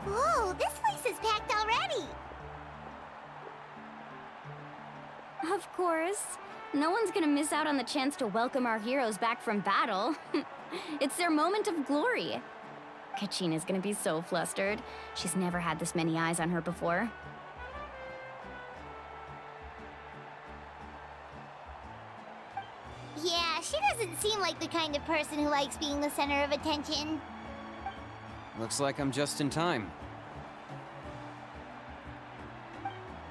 Whoa, this place is packed already! Of course. No one's gonna miss out on the chance to welcome our heroes back from battle. It's their moment of glory. Kachina's gonna be so flustered. She's never had this many eyes on her before. Yeah, she doesn't seem like the kind of person who likes being the center of attention. Looks like I'm just in time.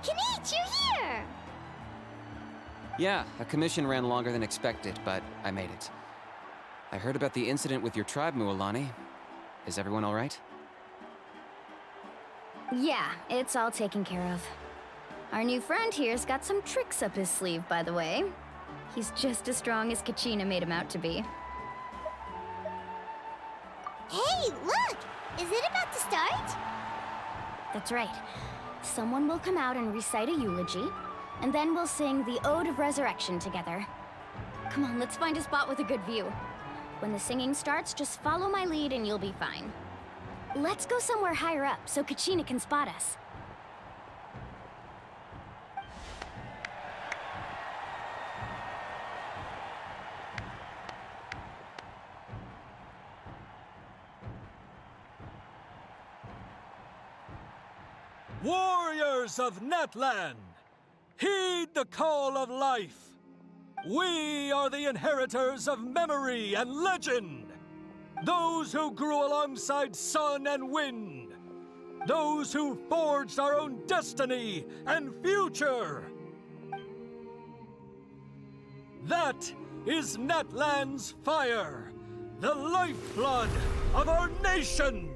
Kinich, you're here! Yeah, a commission ran longer than expected, but I made it. I heard about the incident with your tribe, Mualani. Is everyone all right? Yeah, it's all taken care of. Our new friend here's got some tricks up his sleeve, by the way. He's just as strong as Kachina made him out to be. Hey, look! Is it about to start? That's right. Someone will come out and recite a eulogy, and then we'll sing the Ode of Resurrection together. Come on, let's find a spot with a good view. When the singing starts, just follow my lead and you'll be fine. Let's go somewhere higher up so Kachina can spot us. Warriors of Natlan, heed the call of life. We are the inheritors of memory and legend. Those who grew alongside sun and wind. Those who forged our own destiny and future. That is Natlan's fire, the lifeblood of our nation.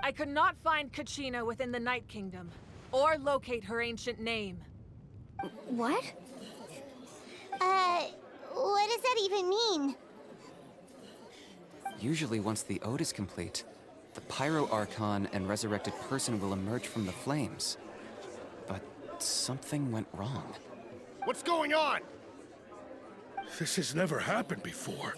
I could not find Kachina within the Night Kingdom, or locate her ancient name. What? What does that even mean? Usually once the Ode is complete, the Pyro Archon and resurrected person will emerge from the flames. But something went wrong. What's going on? This has never happened before.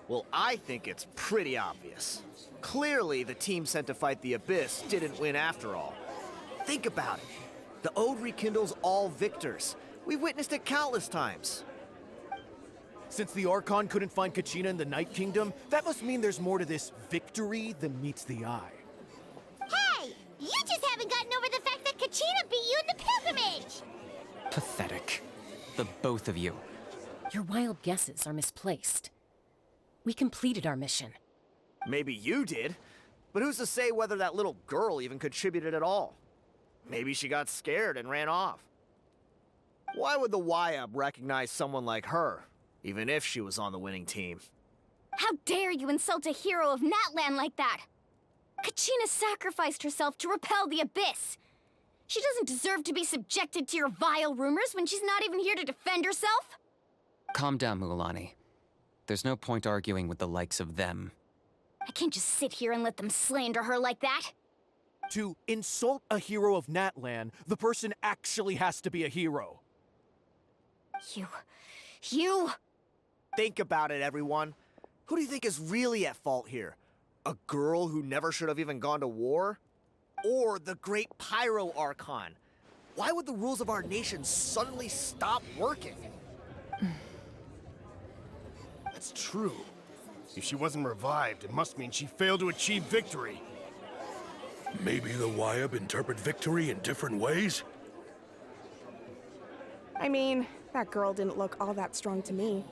Well, I think it's pretty obvious. Clearly, the team sent to fight the Abyss didn't win after all. Think about it. The Ode rekindles all victors. We've witnessed it countless times. Since the Archon couldn't find Kachina in the Night Kingdom, that must mean there's more to this victory than meets the eye. Hey! You just haven't gotten over the fact that Kachina beat you in the pilgrimage! Pathetic. The both of you. Your wild guesses are misplaced. We completed our mission. Maybe you did. But who's to say whether that little girl even contributed at all? Maybe she got scared and ran off. Why would the YUB recognize someone like her, even if she was on the winning team? How dare you insult a hero of Natlan like that? Kachina sacrificed herself to repel the Abyss. She doesn't deserve to be subjected to your vile rumors when she's not even here to defend herself. Calm down, Mualani. There's no point arguing with the likes of them. I can't just sit here and let them slander her like that. To insult a hero of Natlan, the person actually has to be a hero. You... Think about it, everyone. Who do you think is really at fault here? A girl who never should have even gone to war? Or the great Pyro Archon? Why would the rules of our nation suddenly stop working? That's true. If she wasn't revived, it must mean she failed to achieve victory. Maybe the YUB interpret victory in different ways? I mean, that girl didn't look all that strong to me.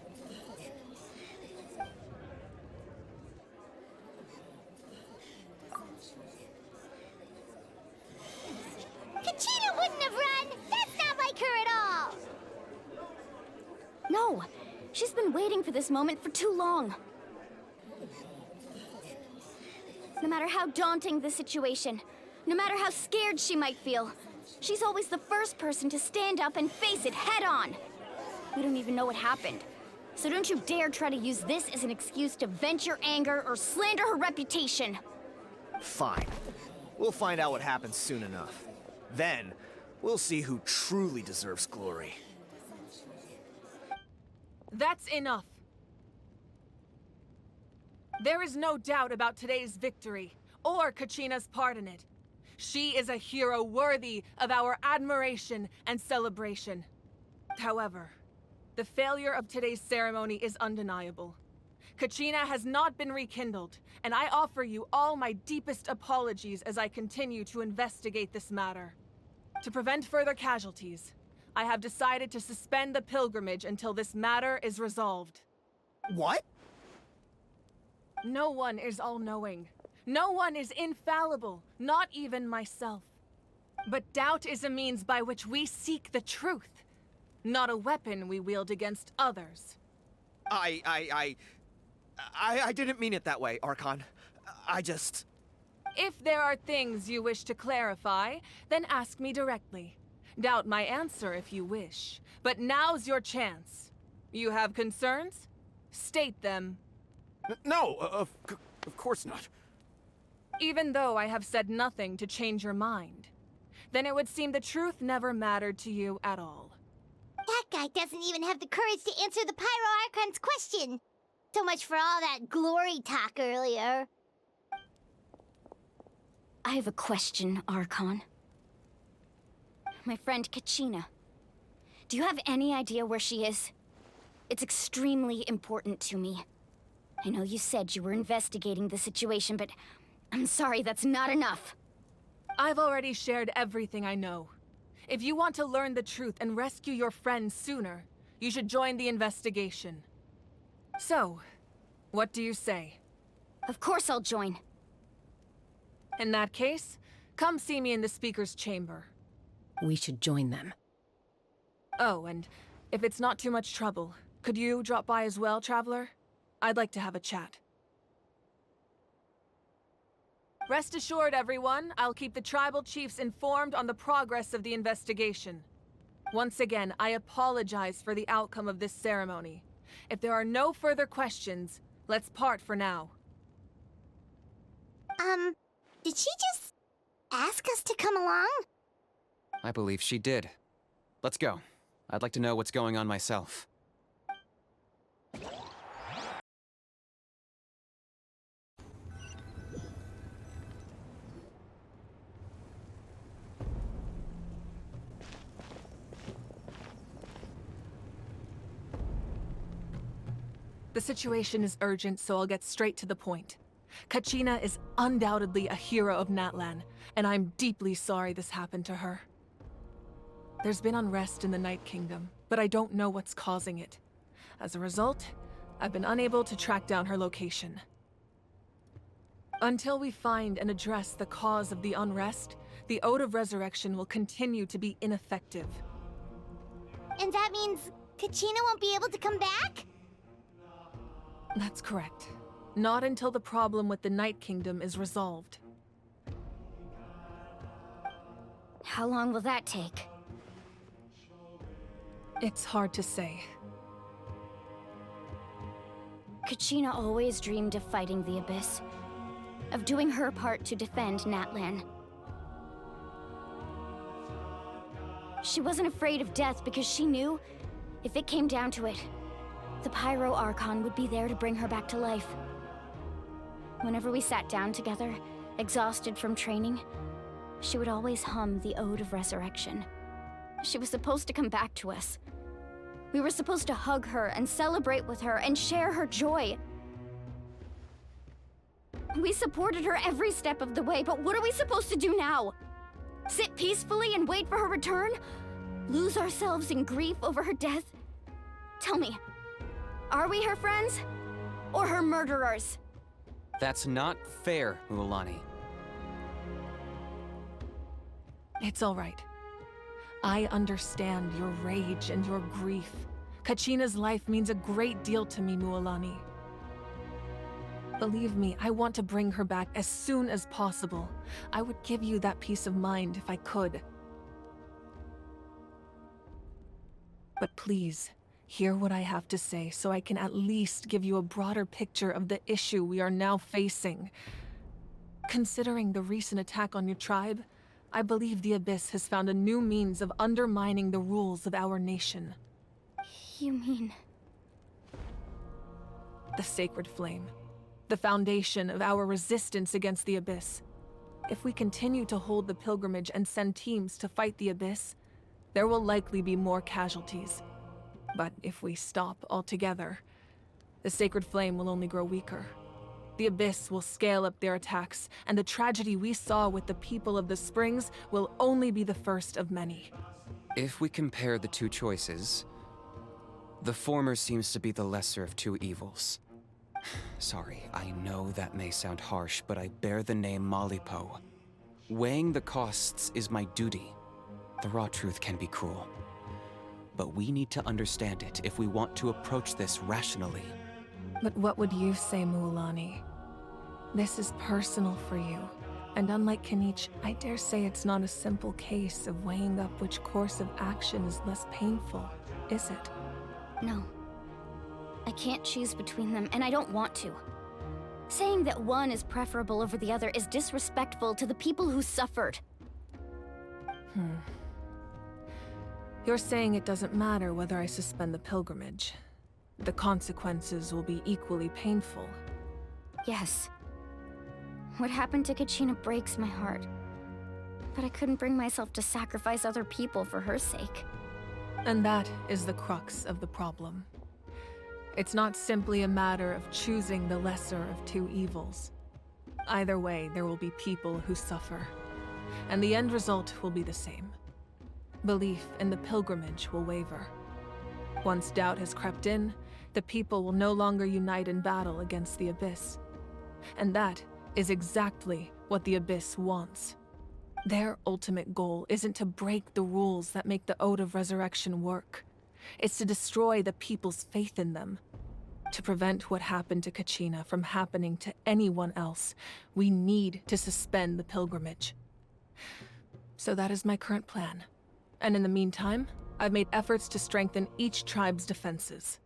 Kachina wouldn't have run! That's not like her at all! No, she's been waiting for this moment for too long. No matter how daunting the situation, no matter how scared she might feel, she's always the first person to stand up and face it head on. We don't even know what happened, so don't you dare try to use this as an excuse to vent your anger or slander her reputation. Fine. We'll find out what happens soon enough. Then, we'll see who truly deserves glory. That's enough. There is no doubt about today's victory, or Kachina's part in it. She is a hero worthy of our admiration and celebration. However, the failure of today's ceremony is undeniable. Kachina has not been rekindled, and I offer you all my deepest apologies as I continue to investigate this matter. To prevent further casualties, I have decided to suspend the pilgrimage until this matter is resolved. What? No one is all-knowing. No one is infallible, not even myself. But doubt is a means by which we seek the truth, not a weapon we wield against others. I didn't mean it that way, Archon. I just... If there are things you wish to clarify, then ask me directly. Doubt my answer if you wish, but now's your chance. You have concerns? State them. No, of course not. Even though I have said nothing to change your mind, then it would seem the truth never mattered to you at all. That guy doesn't even have the courage to answer the Pyro Archon's question. So much for all that glory talk earlier. I have a question, Archon. My friend Kachina. Do you have any idea where she is? It's extremely important to me. I know you said you were investigating the situation, but I'm sorry, that's not enough. I've already shared everything I know. If you want to learn the truth and rescue your friend sooner, you should join the investigation. So, what do you say? Of course I'll join. In that case, come see me in the speaker's chamber. We should join them. Oh, and if it's not too much trouble, could you drop by as well, Traveler? I'd like to have a chat. Rest assured, everyone, I'll keep the tribal chiefs informed on the progress of the investigation. Once again, I apologize for the outcome of this ceremony. If there are no further questions, let's part for now. Did she just ask us to come along? I believe she did. Let's go. I'd like to know what's going on myself. The situation is urgent, so I'll get straight to the point. Kachina is undoubtedly a hero of Natlan, and I'm deeply sorry this happened to her. There's been unrest in the Night Kingdom, but I don't know what's causing it. As a result, I've been unable to track down her location. Until we find and address the cause of the unrest, the Ode of Resurrection will continue to be ineffective. And that means Kachina won't be able to come back? That's correct. Not until the problem with the Night Kingdom is resolved. How long will that take? It's hard to say. Kachina always dreamed of fighting the Abyss, of doing her part to defend Natlan. She wasn't afraid of death because she knew, if it came down to it, the Pyro Archon would be there to bring her back to life. Whenever we sat down together, exhausted from training, she would always hum the Ode of Resurrection. She was supposed to come back to us. We were supposed to hug her and celebrate with her and share her joy. We supported her every step of the way, but what are we supposed to do now? Sit peacefully and wait for her return? Lose ourselves in grief over her death? Tell me, are we her friends? Or her murderers? That's not fair, Mualani. It's all right. I understand your rage and your grief. Kachina's life means a great deal to me, Mualani. Believe me, I want to bring her back as soon as possible. I would give you that peace of mind if I could. But please, hear what I have to say so I can at least give you a broader picture of the issue we are now facing. Considering the recent attack on your tribe, I believe the Abyss has found a new means of undermining the rules of our nation. You mean... The Sacred Flame. The foundation of our resistance against the Abyss. If we continue to hold the pilgrimage and send teams to fight the Abyss, there will likely be more casualties. But if we stop altogether, the Sacred Flame will only grow weaker. The Abyss will scale up their attacks, and the tragedy we saw with the people of the Springs will only be the first of many. If we compare the two choices, the former seems to be the lesser of two evils. Sorry, I know that may sound harsh, but I bear the name Malipo. Weighing the costs is my duty. The raw truth can be cruel. But we need to understand it if we want to approach this rationally. But what would you say, Mualani? This is personal for you. And unlike Kinich, I dare say it's not a simple case of weighing up which course of action is less painful, is it? No. I can't choose between them, and I don't want to. Saying that one is preferable over the other is disrespectful to the people who suffered. You're saying it doesn't matter whether I suspend the pilgrimage. The consequences will be equally painful. Yes. What happened to Kachina breaks my heart. But I couldn't bring myself to sacrifice other people for her sake. And that is the crux of the problem. It's not simply a matter of choosing the lesser of two evils. Either way, there will be people who suffer. And the end result will be the same. Belief in the pilgrimage will waver. Once doubt has crept in, the people will no longer unite in battle against the Abyss. And that is exactly what the Abyss wants. Their ultimate goal isn't to break the rules that make the Ode of Resurrection work. It's to destroy the people's faith in them. To prevent what happened to Kachina from happening to anyone else, we need to suspend the pilgrimage. So that is my current plan. And in the meantime, I've made efforts to strengthen each tribe's defenses.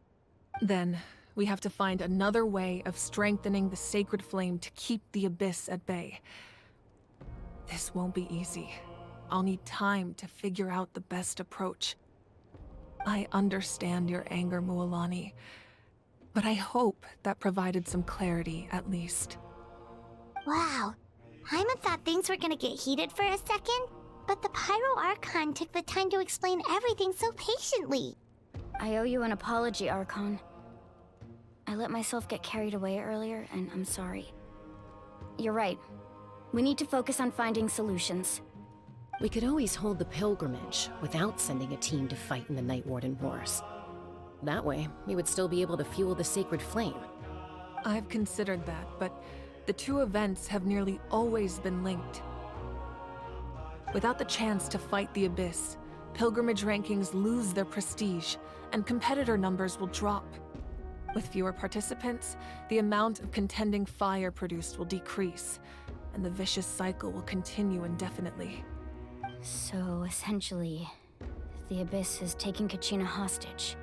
Then, we have to find another way of strengthening the Sacred Flame to keep the Abyss at bay. This won't be easy. I'll need time to figure out the best approach. I understand your anger, Mualani, but I hope that provided some clarity, at least. Wow. Hyman thought things were gonna get heated for a second, but the Pyro Archon took the time to explain everything so patiently. I owe you an apology, Archon. I let myself get carried away earlier, and I'm sorry. You're right. We need to focus on finding solutions. We could always hold the pilgrimage without sending a team to fight in the Night Warden Wars. That way, we would still be able to fuel the Sacred Flame. I've considered that, but The two events have nearly always been linked. Without the chance to fight the Abyss, pilgrimage rankings lose their prestige, and competitor numbers will drop. With fewer participants, the amount of contending fire produced will decrease, and the vicious cycle will continue indefinitely. So, essentially, the Abyss is taking Kachina hostage.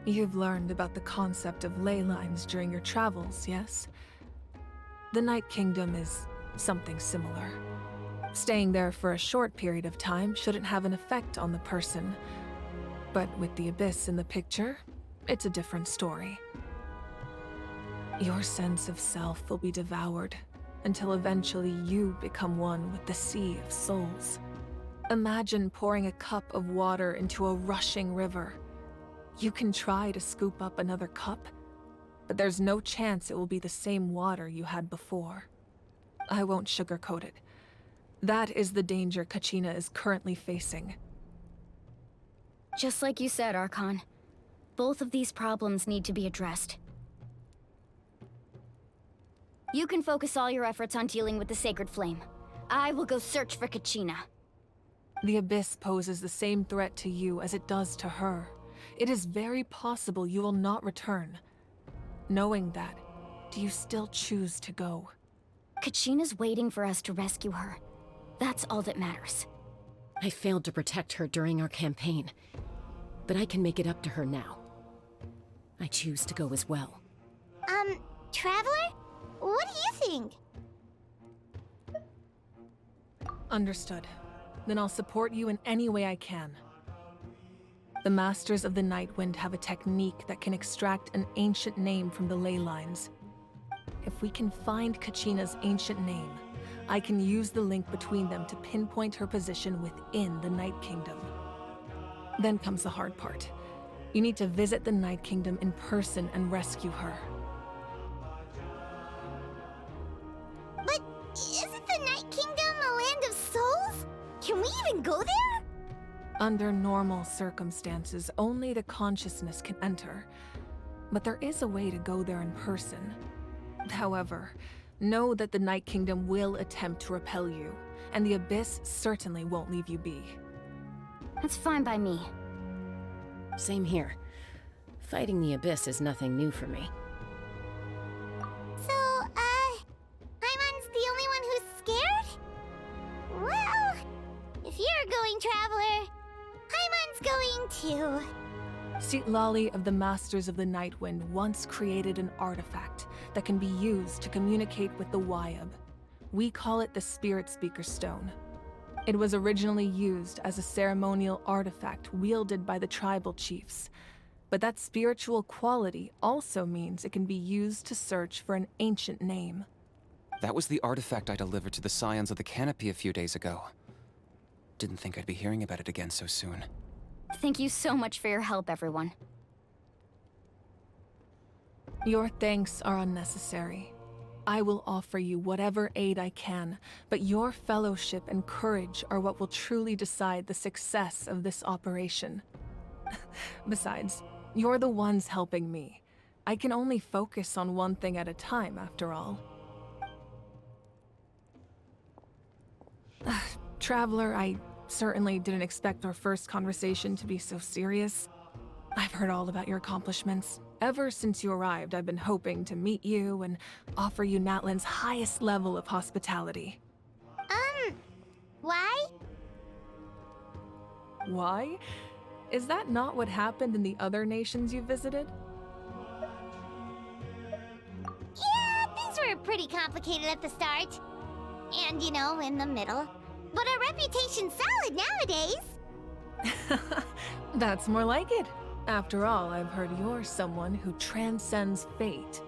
You've learned about the concept of ley lines during your travels, yes? The Night Kingdom is something similar. Staying there for a short period of time shouldn't have an effect on the person. But with the Abyss in the picture, it's a different story. Your sense of self will be devoured until eventually you become one with the Sea of Souls. Imagine pouring a cup of water into a rushing river. You can try to scoop up another cup, but there's no chance it will be the same water you had before. I won't sugarcoat it. That is the danger Kachina is currently facing. Just like you said, Archon. Both of these problems need to be addressed. You can focus all your efforts on dealing with the Sacred Flame. I will go search for Kachina. The Abyss poses the same threat to you as it does to her. It is very possible you will not return. Knowing that, do you still choose to go? Kachina's waiting for us to rescue her. That's all that matters. I failed to protect her during our campaign, but I can make it up to her now. I choose to go as well. Traveler? What do you think? Understood. Then I'll support you in any way I can. The Masters of the Nightwind have a technique that can extract an ancient name from the ley lines. If we can find Kachina's ancient name, I can use the link between them to pinpoint her position within the Night Kingdom. Then comes the hard part. You need to visit the Night Kingdom in person and rescue her. But isn't the Night Kingdom a land of souls? Can we even go there? Under normal circumstances, only the consciousness can enter. But there is a way to go there in person. However, know that the Night Kingdom will attempt to repel you, and the Abyss certainly won't leave you be. That's fine by me. Same here. Fighting the Abyss is nothing new for me. So, Paimon's the only one who's scared? Well, if you're going, Traveler, Paimon's going too. Citlali of the Masters of the Nightwind once created an artifact that can be used to communicate with the Wyab. We call it the Spirit Speaker Stone. It was originally used as a ceremonial artifact wielded by the tribal chiefs, but that spiritual quality also means it can be used to search for an ancient name. That was the artifact I delivered to the Scions of the Canopy a few days ago. Didn't think I'd be hearing about it again so soon. Thank you so much for your help, everyone. Your thanks are unnecessary. I will offer you whatever aid I can, but your fellowship and courage are what will truly decide the success of this operation. Besides, you're the ones helping me. I can only focus on one thing at a time, after all. Traveler, I certainly didn't expect our first conversation to be so serious. I've heard all about your accomplishments. Ever since you arrived, I've been hoping to meet you and offer you Natlan's highest level of hospitality. Why? Why? Is that not what happened in the other nations you visited? Yeah, things were pretty complicated at the start. And, you know, in the middle. But our reputation's solid nowadays. That's more like it. After all, I've heard you're someone who transcends fate.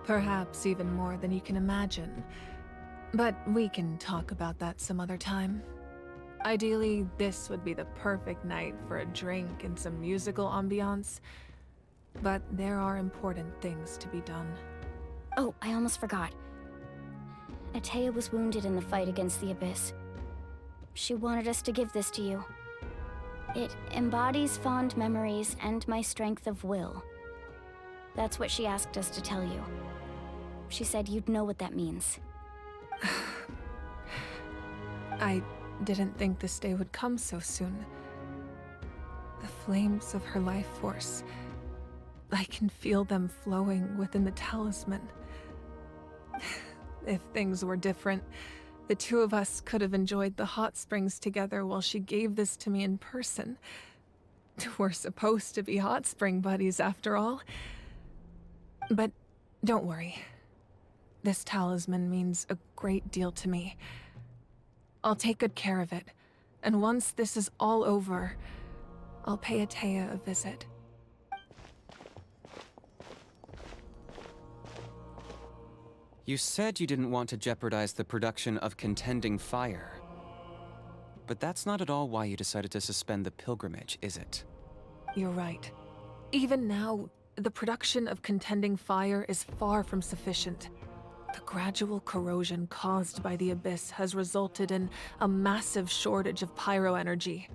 Perhaps even more than you can imagine. But we can talk about that some other time. Ideally, this would be the perfect night for a drink and some musical ambiance. But there are important things to be done. Oh, I almost forgot. Atea was wounded in the fight against the Abyss. She wanted us to give this to you. It embodies fond memories and my strength of will. That's what she asked us to tell you. She said you'd know what that means. I didn't think this day would come so soon. The flames of her life force. I can feel them flowing within the talisman. If things were different, the two of us could have enjoyed the hot springs together while she gave this to me in person. We're supposed to be hot spring buddies after all. But don't worry. This talisman means a great deal to me. I'll take good care of it, and once this is all over, I'll pay Atea a visit. You said you didn't want to jeopardize the production of Contending Fire. But that's not at all why you decided to suspend the pilgrimage, is it? You're right. Even now, the production of Contending Fire is far from sufficient. The gradual corrosion caused by the Abyss has resulted in a massive shortage of pyro energy,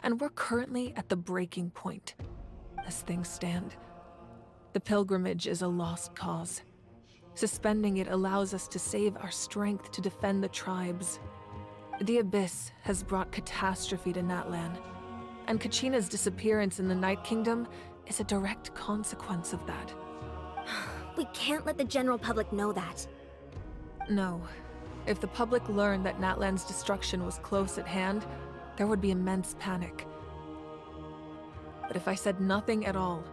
and we're currently at the breaking point. As things stand, the pilgrimage is a lost cause. Suspending it allows us to save our strength to defend the tribes. The Abyss has brought catastrophe to Natlan, and Kachina's disappearance in the Night Kingdom is a direct consequence of that. We can't let the general public know that. No. If the public learned that Natlan's destruction was close at hand, there would be immense panic. But if I said nothing at all,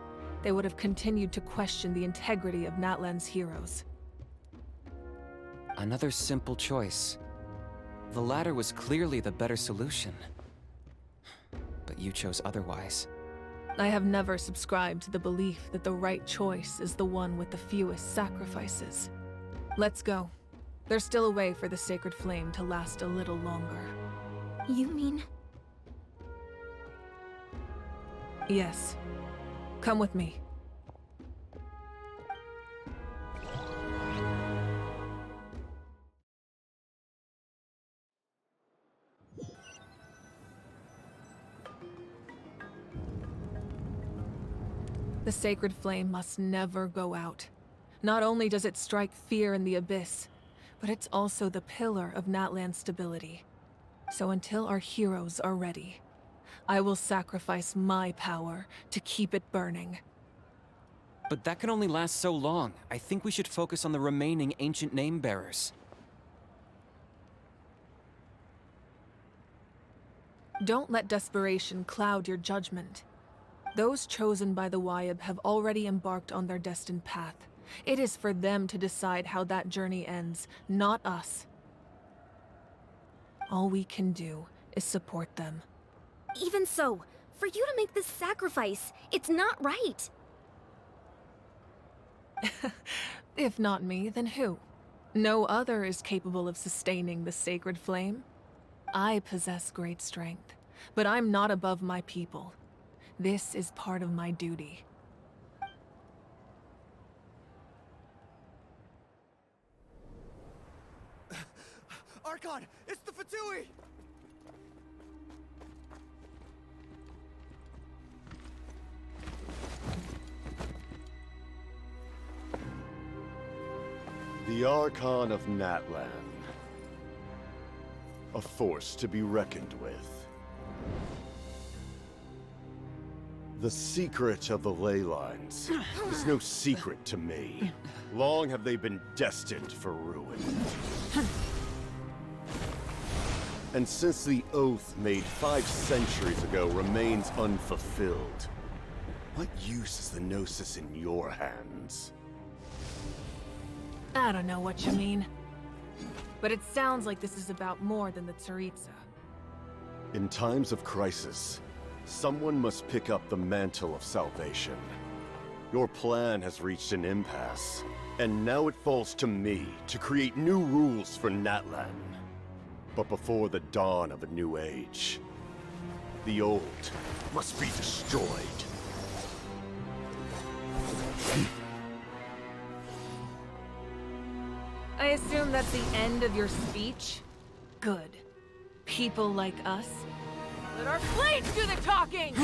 they would have continued to question the integrity of Natlan's heroes. Another simple choice. The latter was clearly the better solution. But you chose otherwise. I have never subscribed to the belief that the right choice is the one with the fewest sacrifices. Let's go. There's still a way for the sacred flame to last a little longer. You mean? Yes. Come with me. The sacred flame must never go out. Not only does it strike fear in the Abyss, but it's also the pillar of Natlan's stability. So until our heroes are ready, I will sacrifice my power to keep it burning. But that can only last so long. I think we should focus on the remaining ancient name-bearers. Don't let desperation cloud your judgment. Those chosen by the Wyab have already embarked on their destined path. It is for them to decide how that journey ends, not us. All we can do is support them. Even so, for you to make this sacrifice, it's not right. If not me, then who? No other is capable of sustaining the sacred flame. I possess great strength, but I'm not above my people. This is part of my duty. Archon, it's the Fatui! The Archon of Natlan. A force to be reckoned with. The secret of the ley lines is no secret to me. Long have they been destined for ruin. And since the oath made 5 centuries ago remains unfulfilled, what use is the Gnosis in your hands? I don't know what you mean. But it sounds like this is about more than the Tsaritsa. In times of crisis, someone must pick up the mantle of salvation. Your plan has reached an impasse, and now it falls to me to create new rules for Natlan. But before the dawn of a new age, the old must be destroyed. I assume that's the end of your speech? Good. People like us. Let our blades do the talking!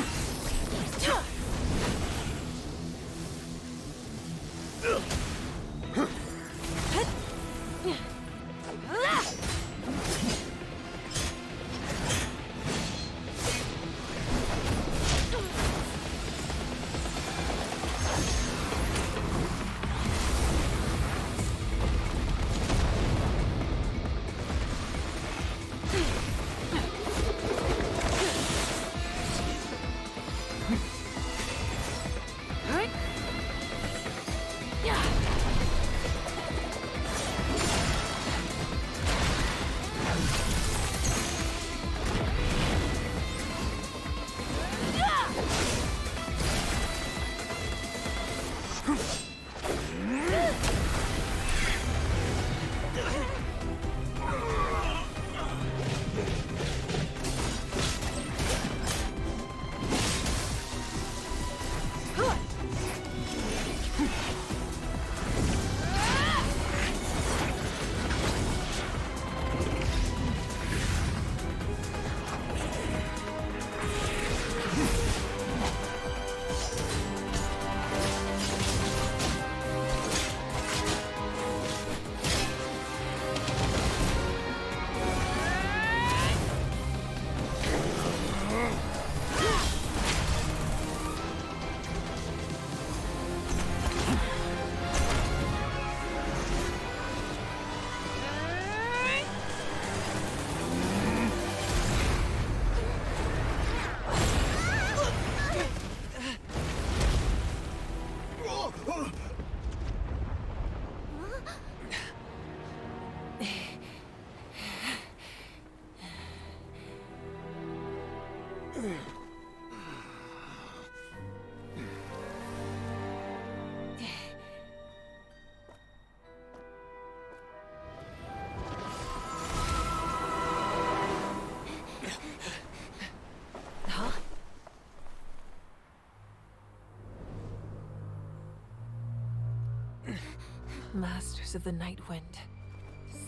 Masters of the Night Wind.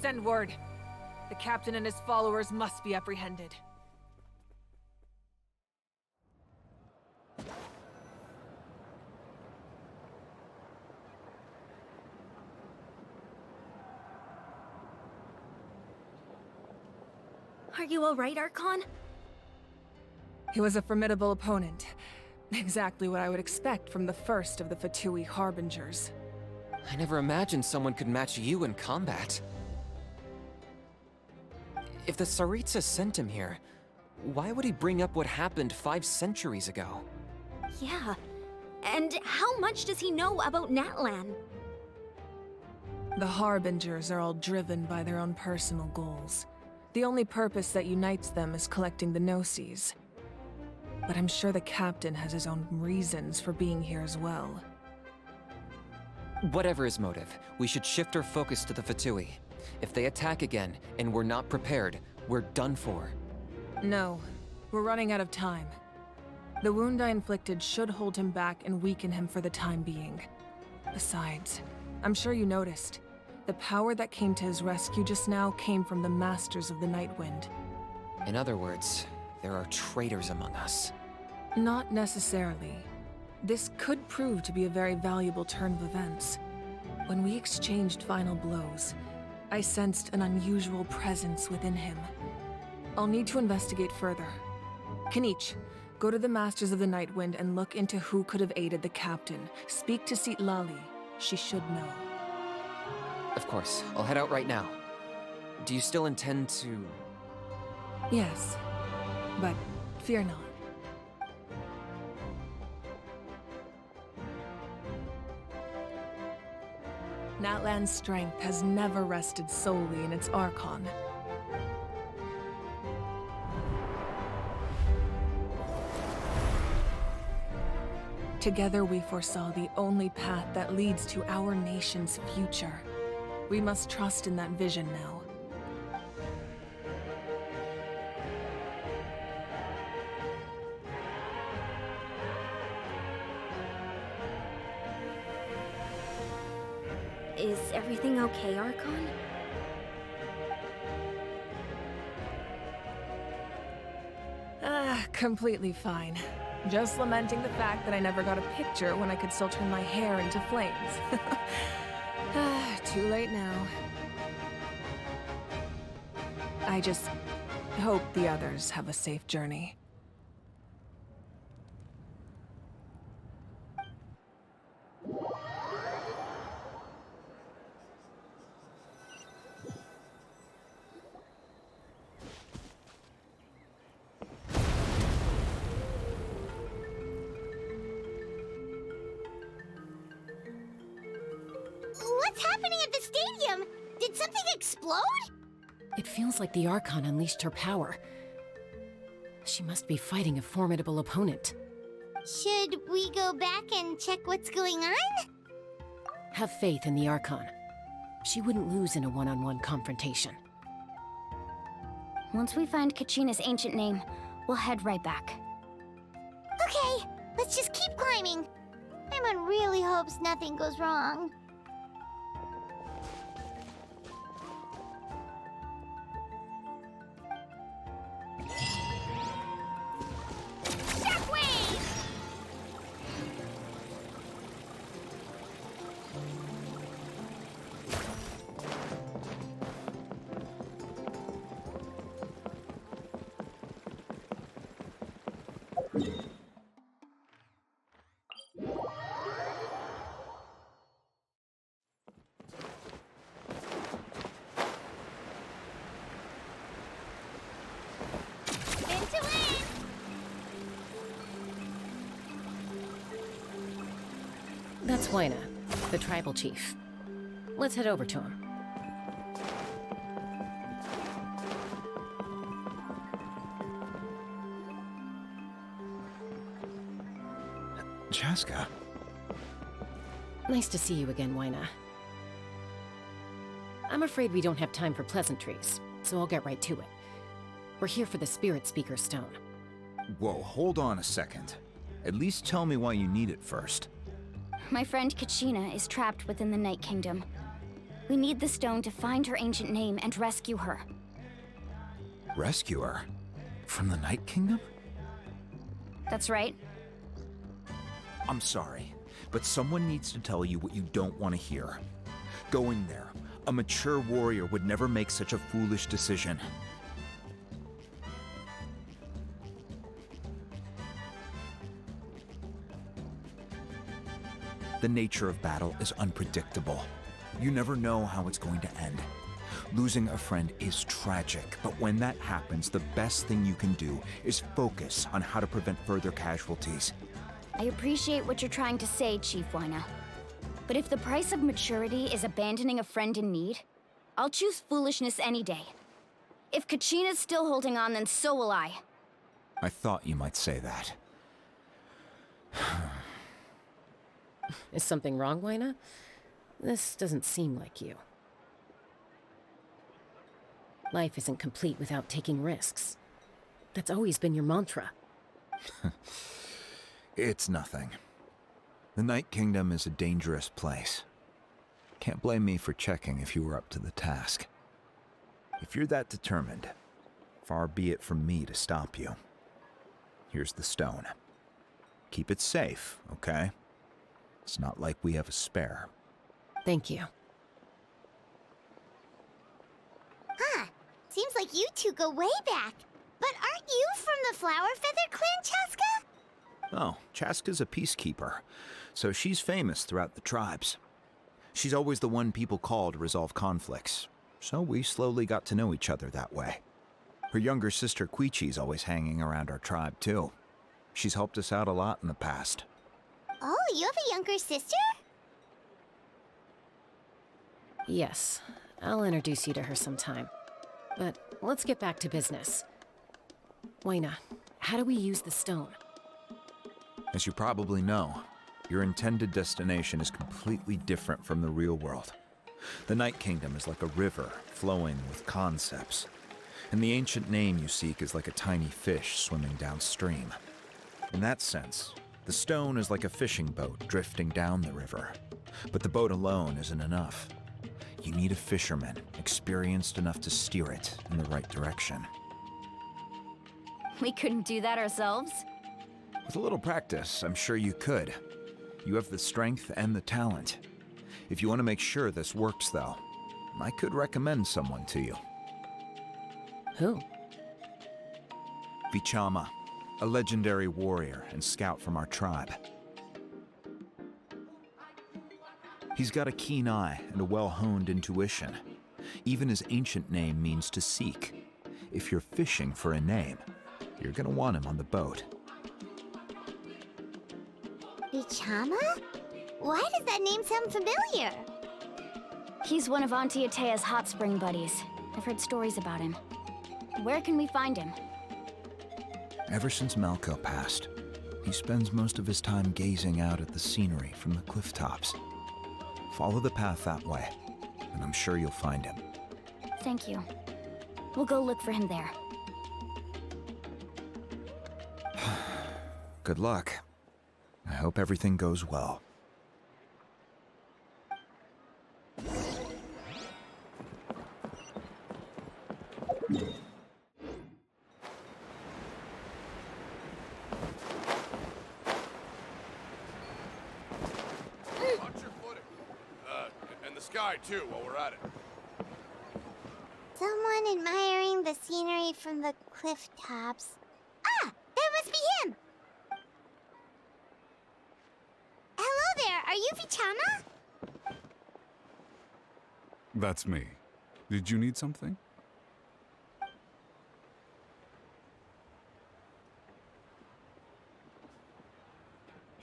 Send word. The captain and his followers must be apprehended. Are you alright, Archon? He was a formidable opponent. Exactly what I would expect from the first of the Fatui Harbingers. I never imagined someone could match you in combat. If the Tsaritsa sent him here, why would he bring up what happened 5 centuries ago? Yeah. And how much does he know about Natlan? The Harbingers are all driven by their own personal goals. The only purpose that unites them is collecting the Gnosis. But I'm sure the captain has his own reasons for being here as well. Whatever his motive, we should shift our focus to the Fatui. If they attack again, and we're not prepared, we're done for. No, we're running out of time. The wound I inflicted should hold him back and weaken him for the time being. Besides, I'm sure you noticed, the power that came to his rescue just now came from the Masters of the Night Wind. In other words, there are traitors among us. Not necessarily. This could prove to be a very valuable turn of events. When we exchanged final blows, I sensed an unusual presence within him. I'll need to investigate further. Kanich, go to the Masters of the Night Wind and look into who could have aided the captain. Speak to Sitlali. She should know. Of course, I'll head out right now. Do you still intend to... Yes, but fear not. Natlan's strength has never rested solely in its Archon. Together we foresaw the only path that leads to our nation's future. We must trust in that vision now. Is everything okay, Archon? Completely fine. Just lamenting the fact that I never got a picture when I could still turn my hair into flames. Too late now. I just hope the others have a safe journey. What's happening at the stadium? Did something explode? It feels like the Archon unleashed her power. She must be fighting a formidable opponent. Should we go back and check what's going on? Have faith in the Archon. She wouldn't lose in a one-on-one confrontation. Once we find Kachina's ancient name, we'll head right back. Okay, let's just keep climbing. Everyone really hopes nothing goes wrong. Shockwave! That's Waina, the tribal chief. Let's head over to him. Chaska. Nice to see you again, Waina. I'm afraid we don't have time for pleasantries, so I'll get right to it. We're here for the Spirit Speaker Stone. Whoa, hold on a second. At least tell me why you need it first. My friend Kachina is trapped within the Night Kingdom. We need the stone to find her ancient name and rescue her. Rescue her? From the Night Kingdom? That's right. I'm sorry, but someone needs to tell you what you don't want to hear. Go in there. A mature warrior would never make such a foolish decision. The nature of battle is unpredictable. You never know how it's going to end. Losing a friend is tragic, but when that happens, the best thing you can do is focus on how to prevent further casualties. I appreciate what you're trying to say, Chief Waina. But if the price of maturity is abandoning a friend in need, I'll choose foolishness any day. If Kachina's still holding on, then so will I. I thought you might say that. Is something wrong, Waina? This doesn't seem like you. Life isn't complete without taking risks. That's always been your mantra. It's nothing. The Night Kingdom is a dangerous place. Can't blame me for checking if you were up to the task. If you're that determined, far be it from me to stop you. Here's the stone. Keep it safe, okay? It's not like we have a spare. Thank you. Huh. Seems like you two go way back. But aren't you from the Flower Feather Clan, Chaska? Oh, Chaska's a peacekeeper, so she's famous throughout the tribes. She's always the one people call to resolve conflicts, so we slowly got to know each other that way. Her younger sister Quichi's always hanging around our tribe, too. She's helped us out a lot in the past. Oh, you have a younger sister? Yes, I'll introduce you to her sometime. But let's get back to business. Waina, how do we use the stone? As you probably know, your intended destination is completely different from the real world. The Night Kingdom is like a river flowing with concepts, and the ancient name you seek is like a tiny fish swimming downstream. In that sense, the stone is like a fishing boat drifting down the river, but the boat alone isn't enough. You need a fisherman experienced enough to steer it in the right direction. We couldn't do that ourselves? With a little practice, I'm sure you could. You have the strength and the talent. If you want to make sure this works, though, I could recommend someone to you. Who? Vichama, a legendary warrior and scout from our tribe. He's got a keen eye and a well-honed intuition. Even his ancient name means to seek. If you're fishing for a name, you're gonna want him on the boat. Vichama? Why does that name sound familiar? He's one of Auntie Atea's hot spring buddies. I've heard stories about him. Where can we find him? Ever since Malco passed, he spends most of his time gazing out at the scenery from the cliff tops. Follow the path that way, and I'm sure you'll find him. Thank you. We'll go look for him there. Good luck. I hope everything goes well. Watch your footing. And the sky, too, while we're at it. Someone admiring the scenery from the cliff tops. Ah! That must be him! Hello there, are you Vichama? That's me. Did you need something?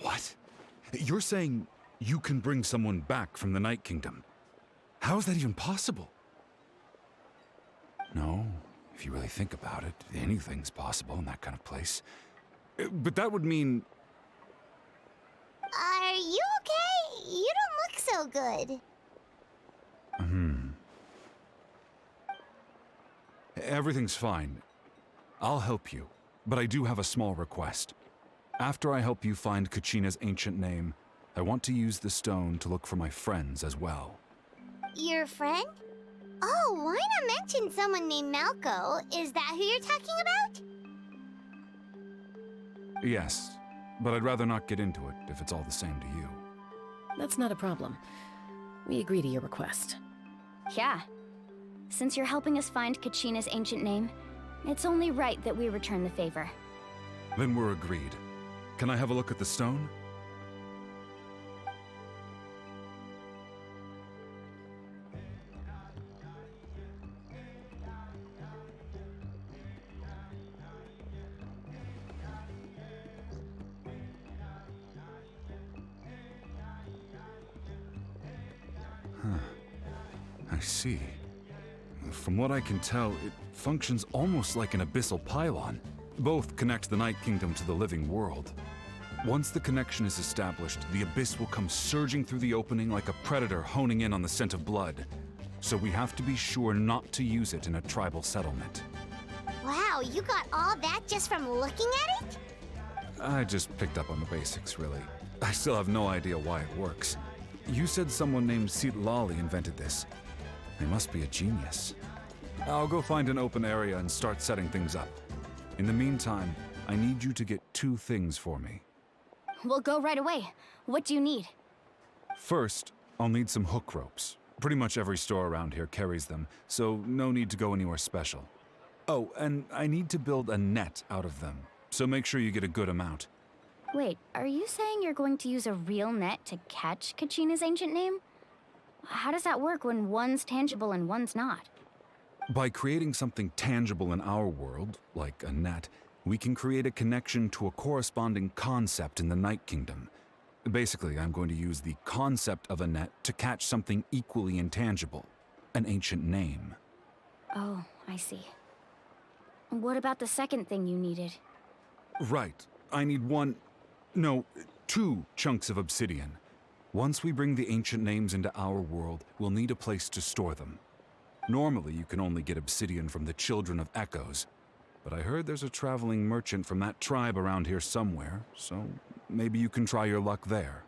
What? You're saying you can bring someone back from the Night Kingdom? How is that even possible? No, if you really think about it, anything's possible in that kind of place. But that would mean... Are you okay? You don't look so good. Everything's fine. I'll help you, but I do have a small request. After I help you find Kachina's ancient name, I want to use the stone to look for my friends as well. Your friend? Oh, why not mention someone named Malco? Is that who you're talking about? Yes, but I'd rather not get into it if it's all the same to you. That's not a problem. We agree to your request. Yeah. Since you're helping us find Kachina's ancient name, it's only right that we return the favor. Then we're agreed. Can I have a look at the stone? I see. From what I can tell, it functions almost like an abyssal pylon. Both connect the Night Kingdom to the living world. Once the connection is established, the abyss will come surging through the opening like a predator honing in on the scent of blood. So we have to be sure not to use it in a tribal settlement. Wow, you got all that just from looking at it? I just picked up on the basics, really. I still have no idea why it works. You said someone named Lali invented this. They must be a genius. I'll go find an open area and start setting things up. In the meantime, I need you to get 2 things for me. We'll go right away. What do you need? First, I'll need some hook ropes. Pretty much every store around here carries them, so no need to go anywhere special. Oh, and I need to build a net out of them, so make sure you get a good amount. Wait, are you saying you're going to use a real net to catch Kachina's ancient name? How does that work when one's tangible and one's not? By creating something tangible in our world, like a net, we can create a connection to a corresponding concept in the Night Kingdom. Basically, I'm going to use the concept of a net to catch something equally intangible, an ancient name. Oh, I see. What about the second thing you needed? Right. I need 2 chunks of obsidian. Once we bring the ancient names into our world, we'll need a place to store them. Normally, you can only get obsidian from the Children of Echoes, but I heard there's a traveling merchant from that tribe around here somewhere, so maybe you can try your luck there.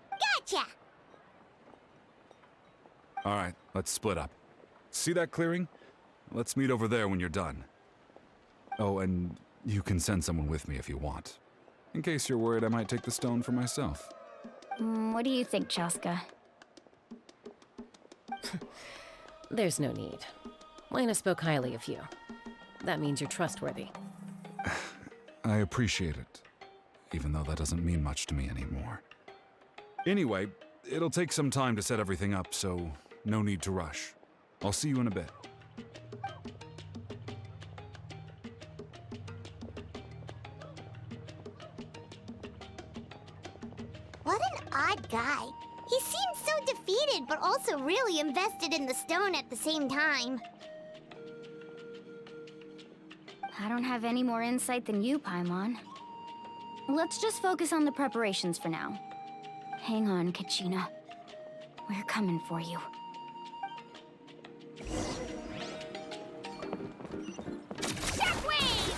Gotcha! All right, let's split up. See that clearing? Let's meet over there when you're done. Oh, and you can send someone with me if you want. in case you're worried I might take the stone for myself. What do you think, Chaska? There's no need. Wayna spoke highly of you. That means you're trustworthy. I appreciate it, even though that doesn't mean much to me anymore. Anyway, it'll take some time to set everything up, so no need to rush. I'll see you in a bit. What an odd guy. He seems so defeated, but also really invested in the stone at the same time. I don't have any more insight than you, Paimon. Let's just focus on the preparations for now. Hang on, Kachina. We're coming for you. Shockwave!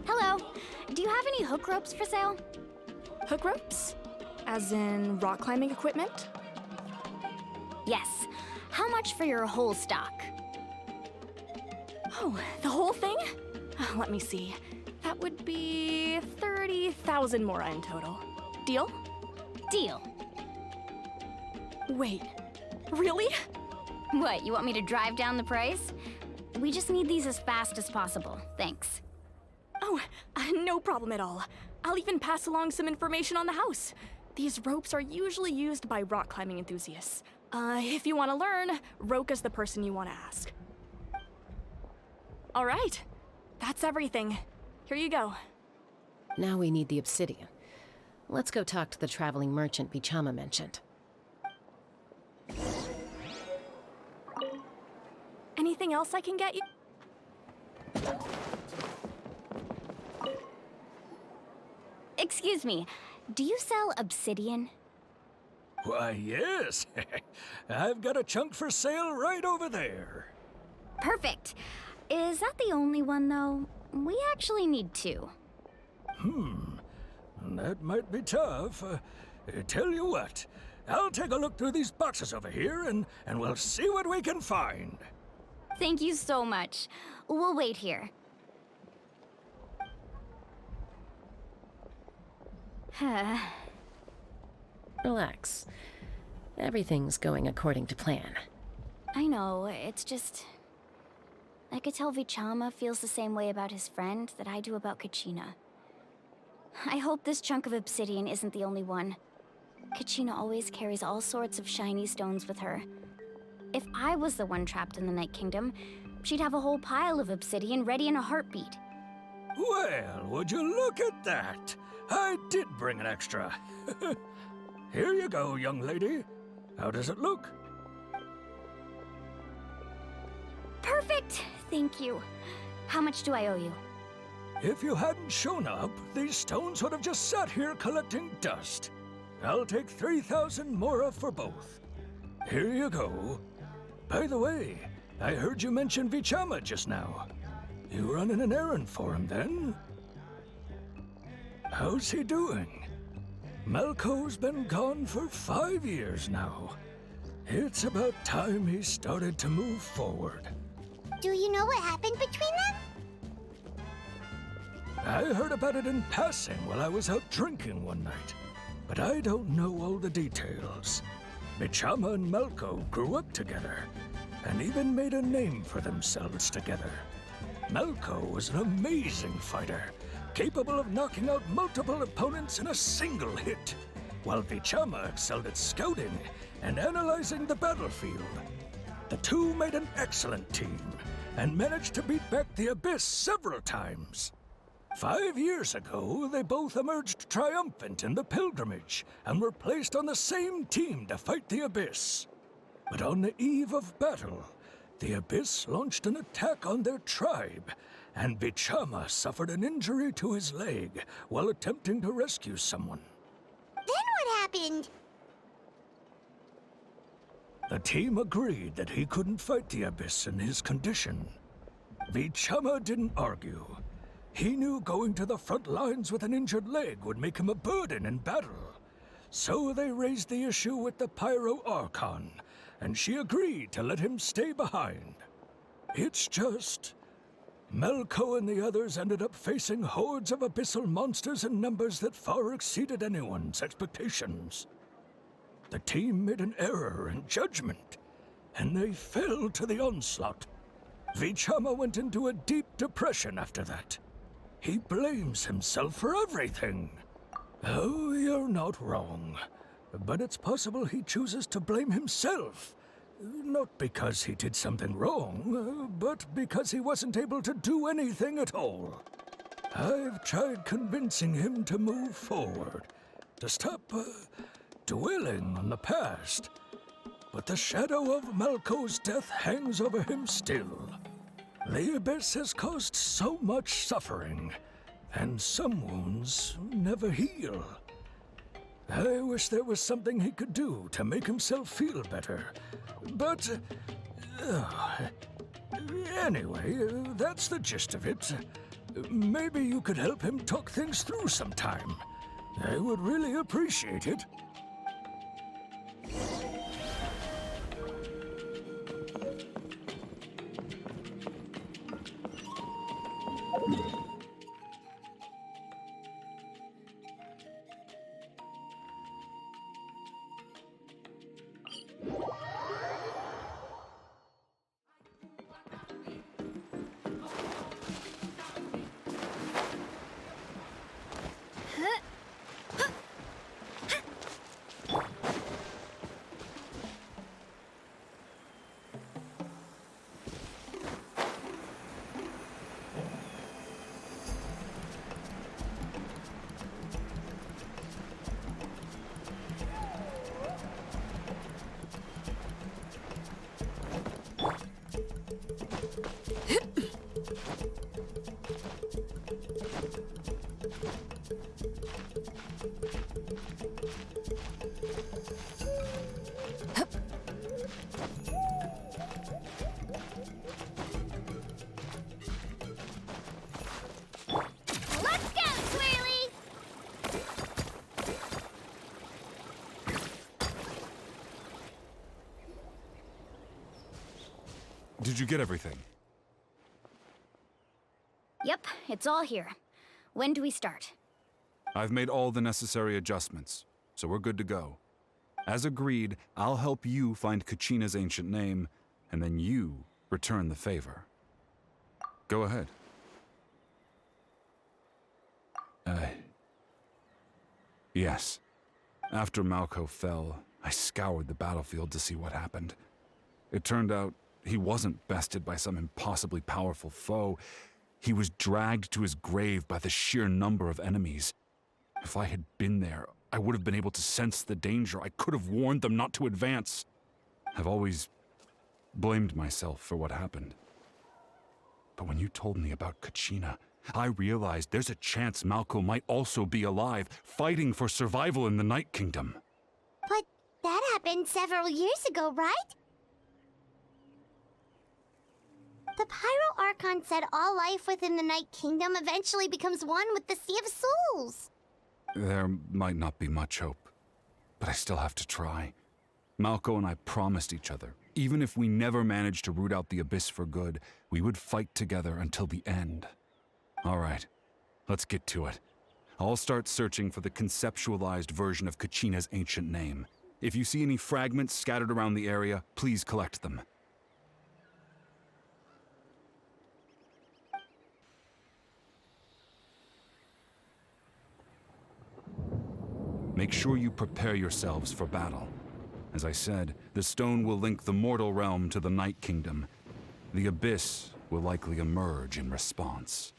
Hello. Do you have any hook ropes for sale? Hook ropes? As in rock climbing equipment? Yes. How much for your whole stock? Oh, the whole thing? Let me see. That would be 30,000 mora in total. Deal? Deal. Wait, really? What, you want me to drive down the price? We just need these as fast as possible. Thanks. Oh, no problem at all. I'll even pass along some information on the house. These ropes are usually used by rock climbing enthusiasts. If you want to learn, Roka's the person you want to ask. All right, that's everything. Here you go. Now we need the obsidian. Let's go talk to the traveling merchant Bichama mentioned. Anything else I can get you? Excuse me, do you sell obsidian? Why, yes. I've got a chunk for sale right over there. Perfect. Is that the only one, though? We actually need two. That might be tough. Tell you what, I'll take a look through these boxes over here and we'll see what we can find. Thank you so much. We'll wait here. Relax. Everything's going according to plan. I know, it's just... I could tell Vichama feels the same way about his friend that I do about Kachina. I hope this chunk of obsidian isn't the only one. Kachina always carries all sorts of shiny stones with her. If I was the one trapped in the Night Kingdom, she'd have a whole pile of obsidian ready in a heartbeat. Well, would you look at that? I did bring an extra. Here you go, young lady. How does it look? Perfect! Thank you. How much do I owe you? If you hadn't shown up, these stones would have just sat here collecting dust. I'll take 3,000 mora for both. Here you go. By the way, I heard you mention Vichama just now. You running an errand for him, then? How's he doing? Malco's been gone for 5 years now. It's about time he started to move forward. Do you know what happened between them? I heard about it in passing while I was out drinking one night, but I don't know all the details. Bichama and Malco grew up together, and even made a name for themselves together. Malco was an amazing fighter, capable of knocking out multiple opponents in a single hit, while Vichama excelled at scouting and analyzing the battlefield. The two made an excellent team, and managed to beat back the Abyss several times. 5 years ago, they both emerged triumphant in the pilgrimage, and were placed on the same team to fight the Abyss. But on the eve of battle, the Abyss launched an attack on their tribe, and Vichama suffered an injury to his leg while attempting to rescue someone. Then what happened? The team agreed that he couldn't fight the Abyss in his condition. Vichama didn't argue. He knew going to the front lines with an injured leg would make him a burden in battle. So they raised the issue with the Pyro Archon, and she agreed to let him stay behind. It's just... Melko and the others ended up facing hordes of abyssal monsters in numbers that far exceeded anyone's expectations. The team made an error in judgment, and they fell to the onslaught. Vichama went into a deep depression after that. He blames himself for everything. Oh, you're not wrong. But it's possible he chooses to blame himself. Not because he did something wrong, but because he wasn't able to do anything at all. I've tried convincing him to move forward, to stop dwelling on the past. But the shadow of Malko's death hangs over him still. The Abyss has caused so much suffering, and some wounds never heal. I wish there was something he could do to make himself feel better. But... anyway, that's the gist of it. Maybe you could help him talk things through sometime. I would really appreciate it. Did you get everything? Yep, it's all here. When do we start? I've made all the necessary adjustments, so we're good to go. As agreed, I'll help you find Kachina's ancient name, and then you return the favor. Go ahead. Yes. After Malko fell, I scoured the battlefield to see what happened. It turned out he wasn't bested by some impossibly powerful foe. He was dragged to his grave by the sheer number of enemies. If I had been there, I would have been able to sense the danger. I could have warned them not to advance. I've always blamed myself for what happened. But when you told me about Kachina, I realized there's a chance Malko might also be alive, fighting for survival in the Night Kingdom. But that happened several years ago, right? The Pyro Archon said all life within the Night Kingdom eventually becomes one with the Sea of Souls. There might not be much hope, but I still have to try. Malko and I promised each other, even if we never managed to root out the Abyss for good, we would fight together until the end. All right, let's get to it. I'll start searching for the conceptualized version of Kachina's ancient name. If you see any fragments scattered around the area, please collect them. Make sure you prepare yourselves for battle. As I said, the stone will link the mortal realm to the Night Kingdom. The Abyss will likely emerge in response.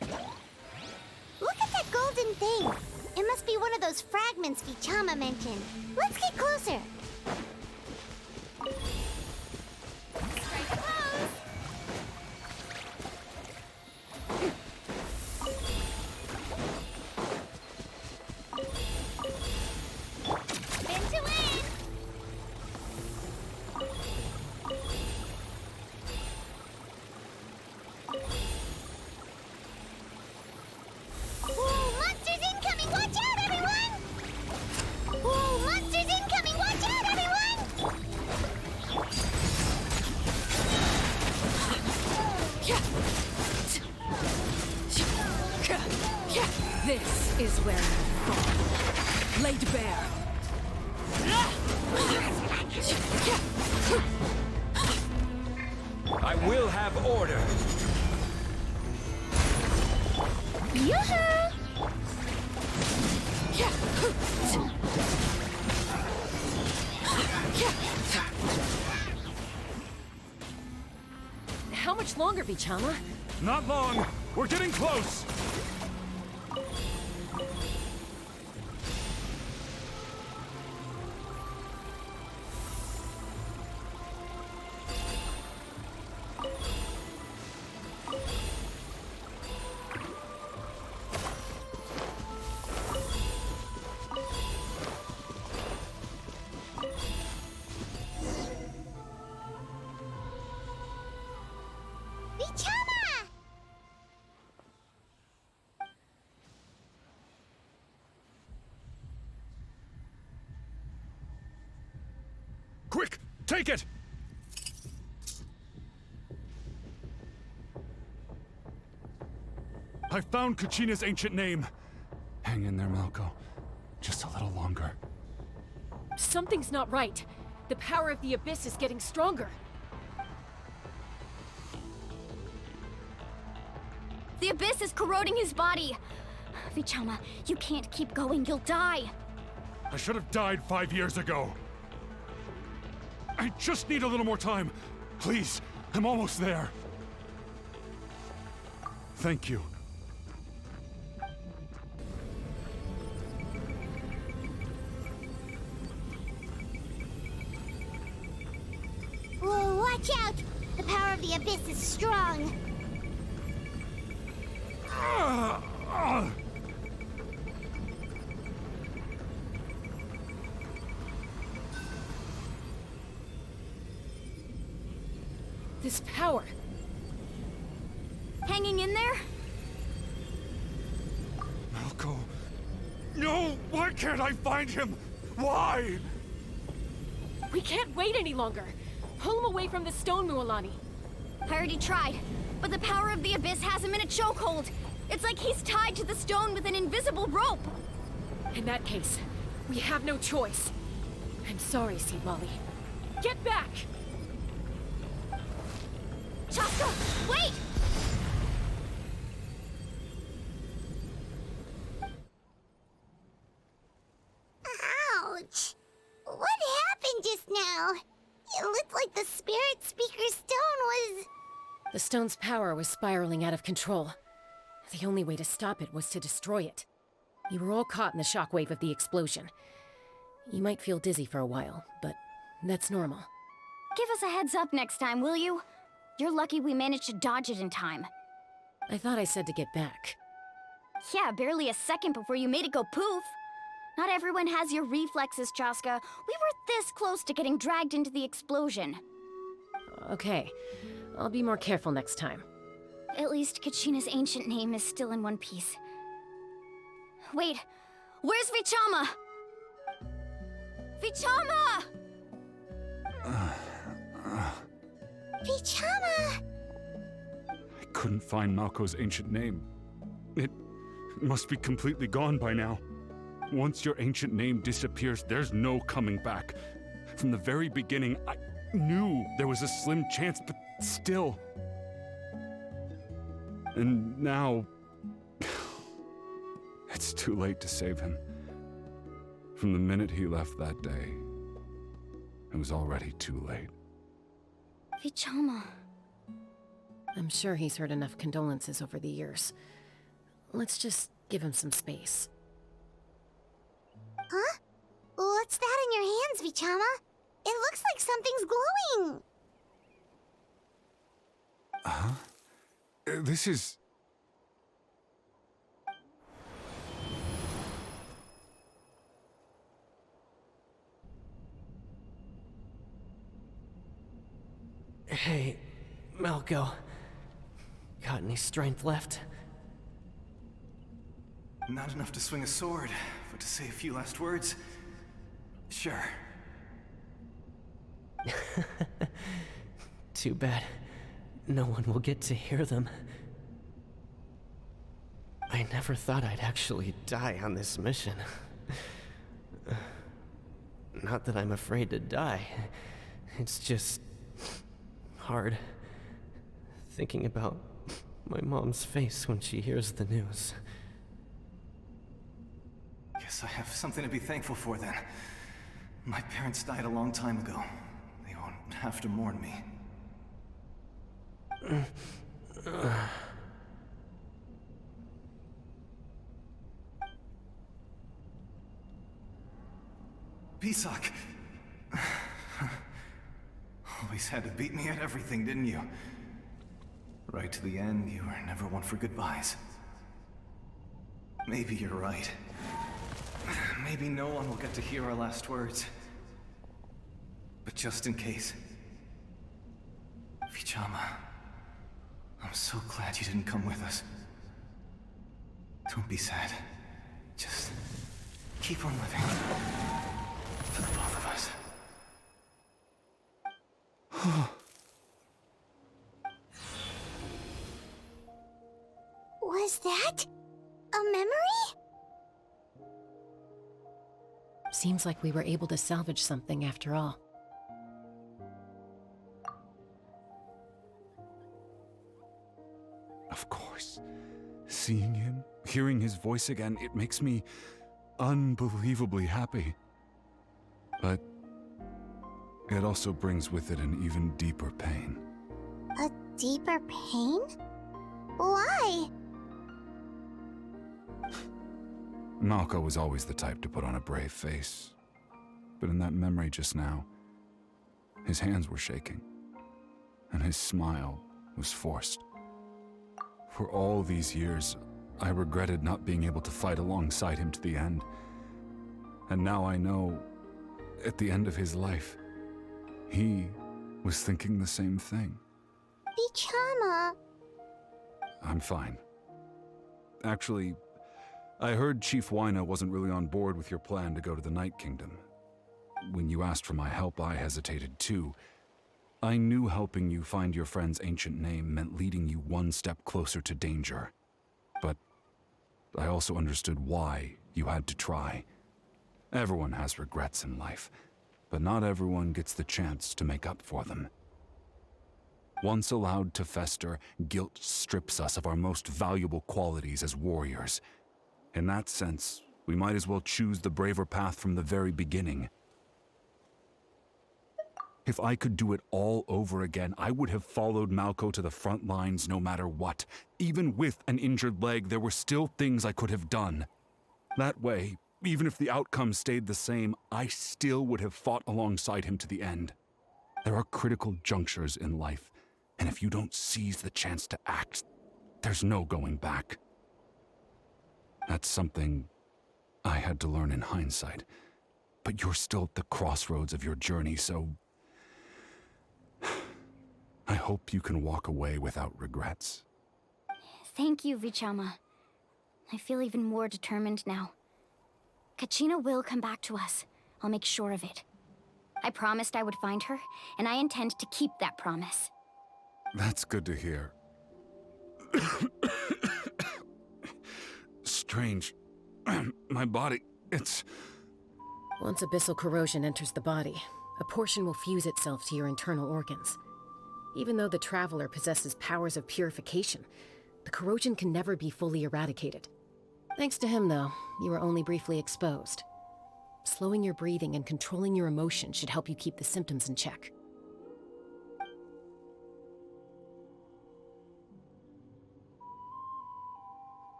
Look at that golden thing! It must be one of those fragments Vichama mentioned. Let's get closer! Strike close! Monsters incoming! Watch out, everyone! This is where you fall. Laid bare. I will have order. Yoo-hoo! How much longer, Vichama? Not long. We're getting close. Vichama! Quick, take it! I found Kachina's ancient name. Hang in there, Malco. Just a little longer. Something's not right. The power of the Abyss is getting stronger. The Abyss is corroding his body. Vichama, you can't keep going. You'll die. I should have died 5 years ago. I just need a little more time. Please, I'm almost there. Thank you. Whoa, watch out! The power of the Abyss is strong. This power. Hanging in there? Malco. No! Why can't I find him? Why? We can't wait any longer. Pull him away from the stone, Mualani. I already tried, but the power of the Abyss has him in a chokehold. It's like he's tied to the stone with an invisible rope. In that case, we have no choice. I'm sorry, St. Molly. Get back! Chaska, wait! Ouch! What happened just now? It looked like the Spirit Speaker's stone was... The stone's power was spiraling out of control. The only way to stop it was to destroy it. You were all caught in the shockwave of the explosion. You might feel dizzy for a while, but that's normal. Give us a heads up next time, will you? You're lucky we managed to dodge it in time. I thought I said to get back. Yeah, barely a second before you made it go poof. Not everyone has your reflexes, Chaska. We were this close to getting dragged into the explosion. Okay, I'll be more careful next time. At least Kachina's ancient name is still in one piece. Wait, where's Vichama? Vichama! Vichama! I couldn't find Malco's ancient name. It must be completely gone by now. Once your ancient name disappears, there's no coming back. From the very beginning, I knew there was a slim chance, but still. And now... it's too late to save him. From the minute he left that day, it was already too late. Vichama. I'm sure he's heard enough condolences over the years. Let's just give him some space. Huh? What's that in your hands, Vichama? It looks like something's glowing. Huh? This is... Hey, Malco. Got any strength left? Not enough to swing a sword, but to say a few last words. Sure. Too bad. No one will get to hear them. I never thought I'd actually die on this mission. Not that I'm afraid to die. It's just hard thinking about my mom's face when she hears the news. Guess I have something to be thankful for then. My parents died a long time ago. They won't have to mourn me. Pisak! Always had to beat me at everything, didn't you? Right to the end, you were never one for goodbyes. Maybe you're right. Maybe no one will get to hear our last words. But just in case... Vichama, I'm so glad you didn't come with us. Don't be sad. Just keep on living. For the both of us. Was that a memory? Seems like we were able to salvage something after all. Of course. Seeing him, hearing his voice again, it makes me unbelievably happy. But it also brings with it an even deeper pain. A deeper pain? Why? Malko was always the type to put on a brave face. But in that memory just now, his hands were shaking, and his smile was forced. For all these years, I regretted not being able to fight alongside him to the end. And now I know, at the end of his life, he was thinking the same thing. Vichama. I'm fine. Actually, I heard Chief Wyna wasn't really on board with your plan to go to the Night Kingdom. When you asked for my help, I hesitated too. I knew helping you find your friend's ancient name meant leading you one step closer to danger. But I also understood why you had to try. Everyone has regrets in life, but not everyone gets the chance to make up for them. Once allowed to fester, guilt strips us of our most valuable qualities as warriors. In that sense, we might as well choose the braver path from the very beginning. If I could do it all over again, I would have followed Malko to the front lines no matter what. Even with an injured leg, there were still things I could have done. That way, even if the outcome stayed the same, I still would have fought alongside him to the end. There are critical junctures in life, and if you don't seize the chance to act, there's no going back. That's something I had to learn in hindsight. But you're still at the crossroads of your journey, so I hope you can walk away without regrets. Thank you, Vichama. I feel even more determined now. Kachina will come back to us. I'll make sure of it. I promised I would find her, and I intend to keep that promise. That's good to hear. Strange. My body, it's... Once abyssal corrosion enters the body, a portion will fuse itself to your internal organs. Even though the Traveler possesses powers of purification, the corrosion can never be fully eradicated. Thanks to him, though, you were only briefly exposed. Slowing your breathing and controlling your emotions should help you keep the symptoms in check.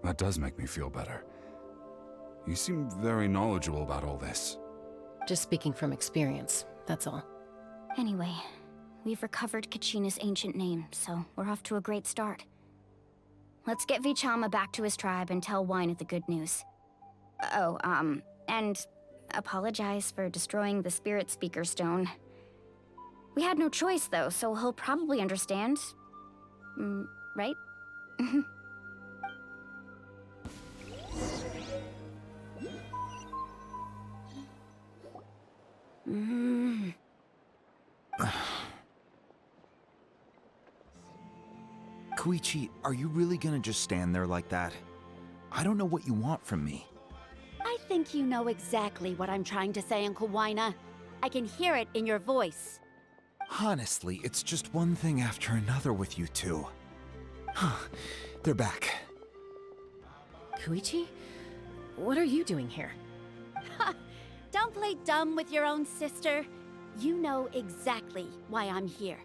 That does make me feel better. You seem very knowledgeable about all this. Just speaking from experience, that's all. Anyway, we've recovered Kachina's ancient name, so we're off to a great start. Let's get Vichama back to his tribe and tell Wyna the good news. Oh, and apologize for destroying the Spirit Speaker Stone. We had no choice, though, so he'll probably understand. Right? Koichi, are you really gonna just stand there like that? I don't know what you want from me. I think you know exactly what I'm trying to say, Uncle Wina. I can hear it in your voice. Honestly, it's just one thing after another with you two. They're back. Koichi? What are you doing here? Don't play dumb with your own sister. You know exactly why I'm here.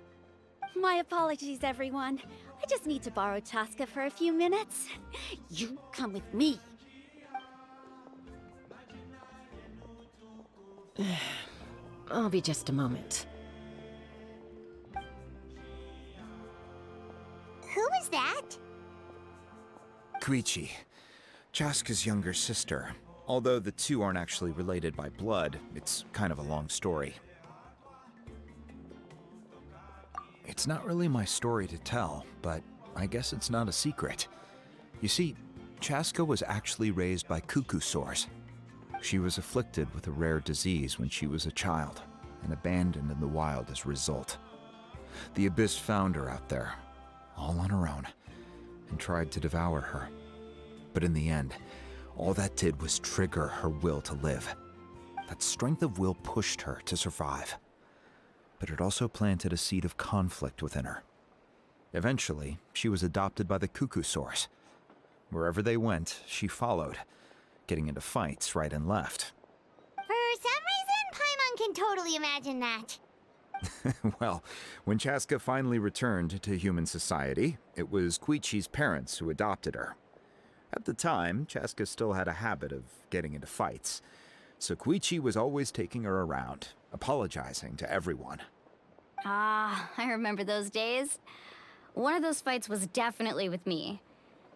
My apologies, everyone. I just need to borrow Chaska for a few minutes. You come with me. I'll be just a moment. Who was that? Koichi, Chaska's younger sister. Although the two aren't actually related by blood, it's kind of a long story. It's not really my story to tell, but I guess it's not a secret. You see, Chaska was actually raised by cuckoo sores. She was afflicted with a rare disease when she was a child, and abandoned in the wild as a result. The Abyss found her out there, all on her own, and tried to devour her. But in the end, all that did was trigger her will to live. That strength of will pushed her to survive. But it also planted a seed of conflict within her. Eventually, she was adopted by the cuckoo source. Wherever they went, she followed, getting into fights right and left. For some reason, Paimon can totally imagine that. Well, when Chaska finally returned to human society, it was Koichi's parents who adopted her. At the time, Chaska still had a habit of getting into fights, so Koichi was always taking her around, apologizing to everyone. Ah, I remember those days. One of those fights was definitely with me.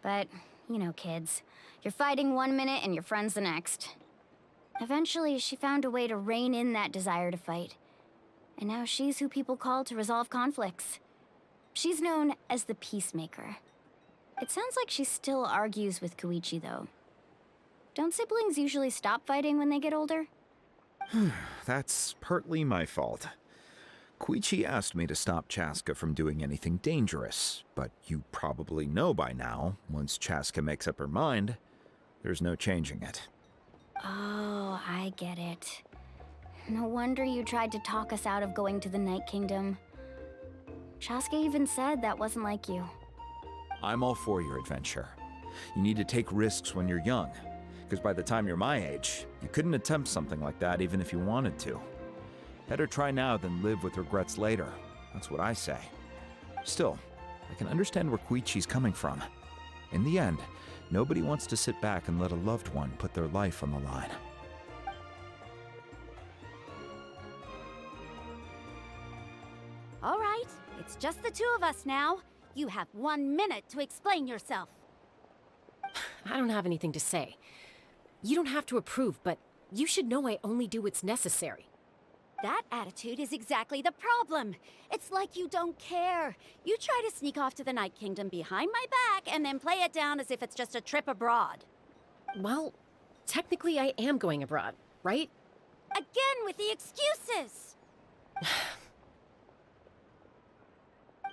But, you know, kids. You're fighting one minute and your friend's the next. Eventually, she found a way to rein in that desire to fight. And now she's who people call to resolve conflicts. She's known as the Peacemaker. It sounds like she still argues with Koichi, though. Don't siblings usually stop fighting when they get older? That's partly my fault. Koichi asked me to stop Chaska from doing anything dangerous, but you probably know by now, once Chaska makes up her mind, there's no changing it. Oh, I get it. No wonder you tried to talk us out of going to the Night Kingdom. Chaska even said that wasn't like you. I'm all for your adventure. You need to take risks when you're young, because by the time you're my age, you couldn't attempt something like that even if you wanted to. Better try now than live with regrets later. That's what I say. Still, I can understand where Koichi's coming from. In the end, nobody wants to sit back and let a loved one put their life on the line. All right, it's just the two of us now. You have 1 minute to explain yourself. I don't have anything to say. You don't have to approve, but you should know I only do what's necessary. That attitude is exactly the problem. It's like you don't care. You try to sneak off to the Night Kingdom behind my back and then play it down as if it's just a trip abroad. Well, technically I am going abroad, right? Again with the excuses!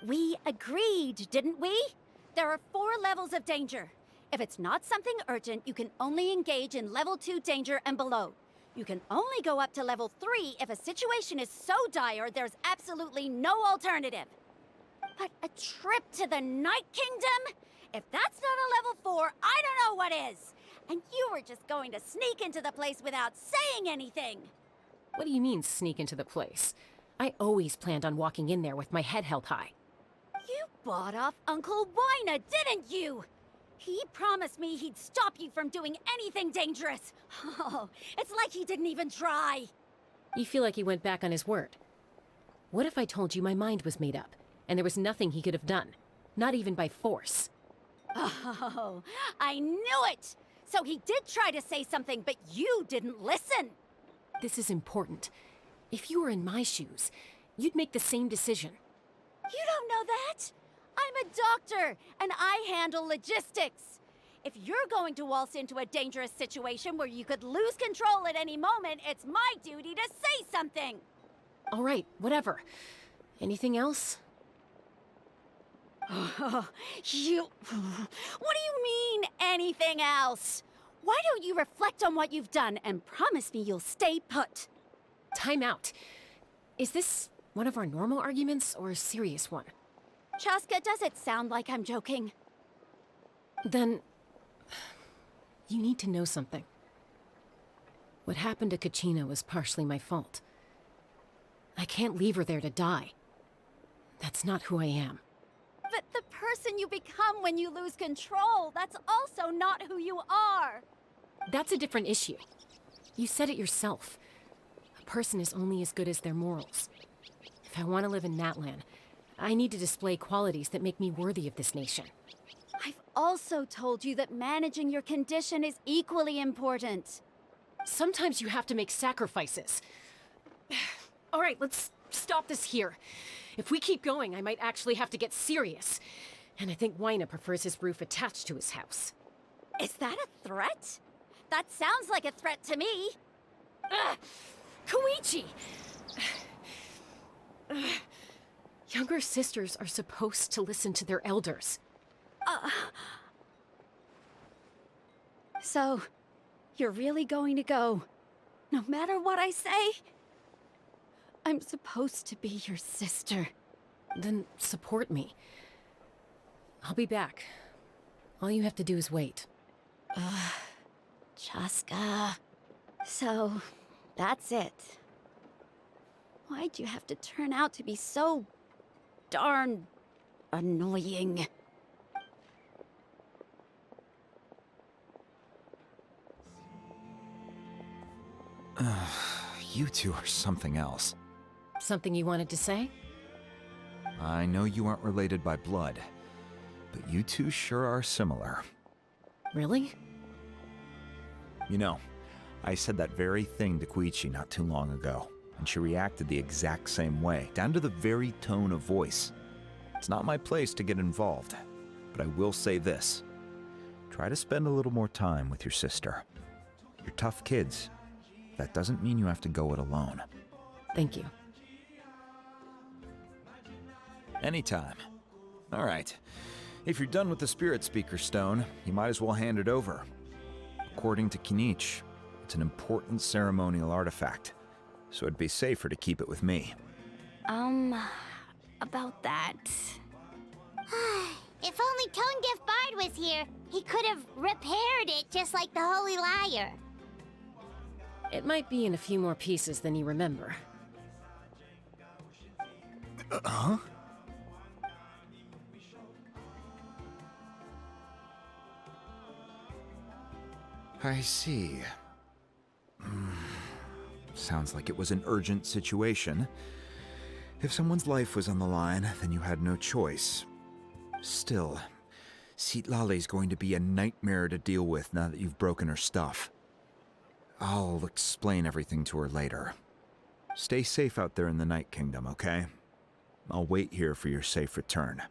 We agreed, didn't we? There are 4 levels of danger. If it's not something urgent, you can only engage in level 2 danger and below. You can only go up to level 3 if a situation is so dire there's absolutely no alternative. But a trip to the Night Kingdom? If that's not a level 4, I don't know what is. And you were just going to sneak into the place without saying anything. What do you mean, sneak into the place? I always planned on walking in there with my head held high. You bought off Uncle Wina, didn't you? He promised me he'd stop you from doing anything dangerous. Oh, it's like he didn't even try. You feel like he went back on his word. What if I told you my mind was made up, and there was nothing he could have done? Not even by force. Oh, I knew it! So he did try to say something, but you didn't listen. This is important. If you were in my shoes, you'd make the same decision. You don't know that? I'm a doctor, and I handle logistics. If you're going to waltz into a dangerous situation where you could lose control at any moment, it's my duty to say something. All right, whatever. Anything else? You... What do you mean, anything else? Why don't you reflect on what you've done and promise me you'll stay put? Time out. Is this one of our normal arguments or a serious one? Chaska, does it sound like I'm joking? Then... you need to know something. What happened to Kachina was partially my fault. I can't leave her there to die. That's not who I am. But the person you become when you lose control, that's also not who you are. That's a different issue. You said it yourself. A person is only as good as their morals. If I want to live in Natlan, I need to display qualities that make me worthy of this nation. I've also told you that managing your condition is equally important. Sometimes you have to make sacrifices. All right, let's stop this here. If we keep going, I might actually have to get serious. And I think Wyna prefers his roof attached to his house. Is that a threat? That sounds like a threat to me. Koichi! Younger sisters are supposed to listen to their elders. So, you're really going to go, no matter what I say? I'm supposed to be your sister. Then support me. I'll be back. All you have to do is wait. Chaska. So, that's it. Why'd you have to turn out to be so darn annoying? You two are something else. Something you wanted to say? I know you aren't related by blood, but you two sure are similar. Really? You know, I said that very thing to Koichi not too long ago, and she reacted the exact same way, down to the very tone of voice. It's not my place to get involved, but I will say this. Try to spend a little more time with your sister. You're tough kids. That doesn't mean you have to go it alone. Thank you. Anytime. All right. If you're done with the Spirit Speaker Stone, you might as well hand it over. According to Kinich, it's an important ceremonial artifact, so it'd be safer to keep it with me. About that... If only Tone Deaf Bard was here, he could have repaired it just like the Holy Liar. It might be in a few more pieces than you remember. Huh? I see. Sounds like it was an urgent situation. If someone's life was on the line, then you had no choice. Still, Citlali's going to be a nightmare to deal with now that you've broken her stuff. I'll explain everything to her later. Stay safe out there in the Night Kingdom, okay? I'll wait here for your safe return.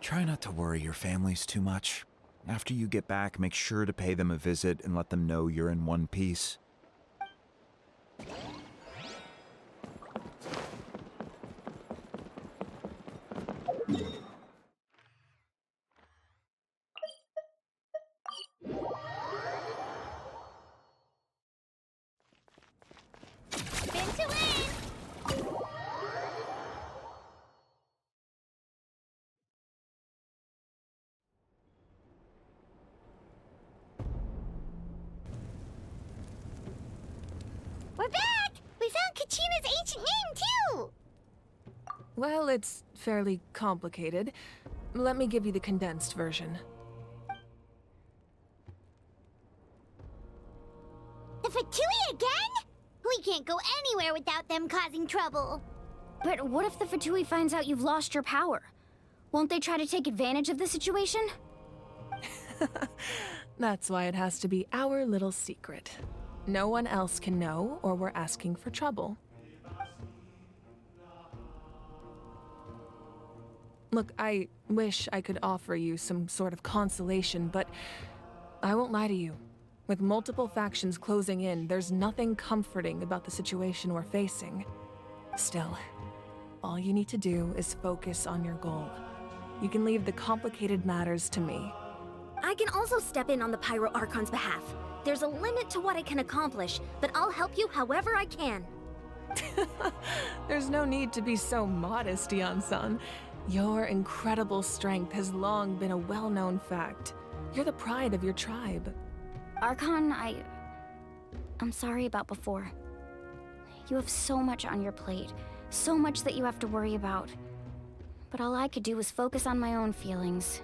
Try not to worry your families too much. After you get back, make sure to pay them a visit and let them know you're in one piece. Spin to win! We're back! We found Kachina's ancient name, too! Well, it's fairly complicated. Let me give you the condensed version. The Fatui again? We can't go anywhere without them causing trouble. But what if the Fatui finds out you've lost your power? Won't they try to take advantage of the situation? That's why it has to be our little secret. No one else can know, or we're asking for trouble. Look, I wish I could offer you some sort of consolation, but I won't lie to you. With multiple factions closing in, there's nothing comforting about the situation we're facing. Still, all you need to do is focus on your goal. You can leave the complicated matters to me. I can also step in on the Pyro Archon's behalf. There's a limit to what I can accomplish, but I'll help you however I can. There's no need to be so modest, Yan-san. Your incredible strength has long been a well-known fact. You're the pride of your tribe. Archon, I'm sorry about before. You have so much on your plate, so much that you have to worry about. But all I could do was focus on my own feelings.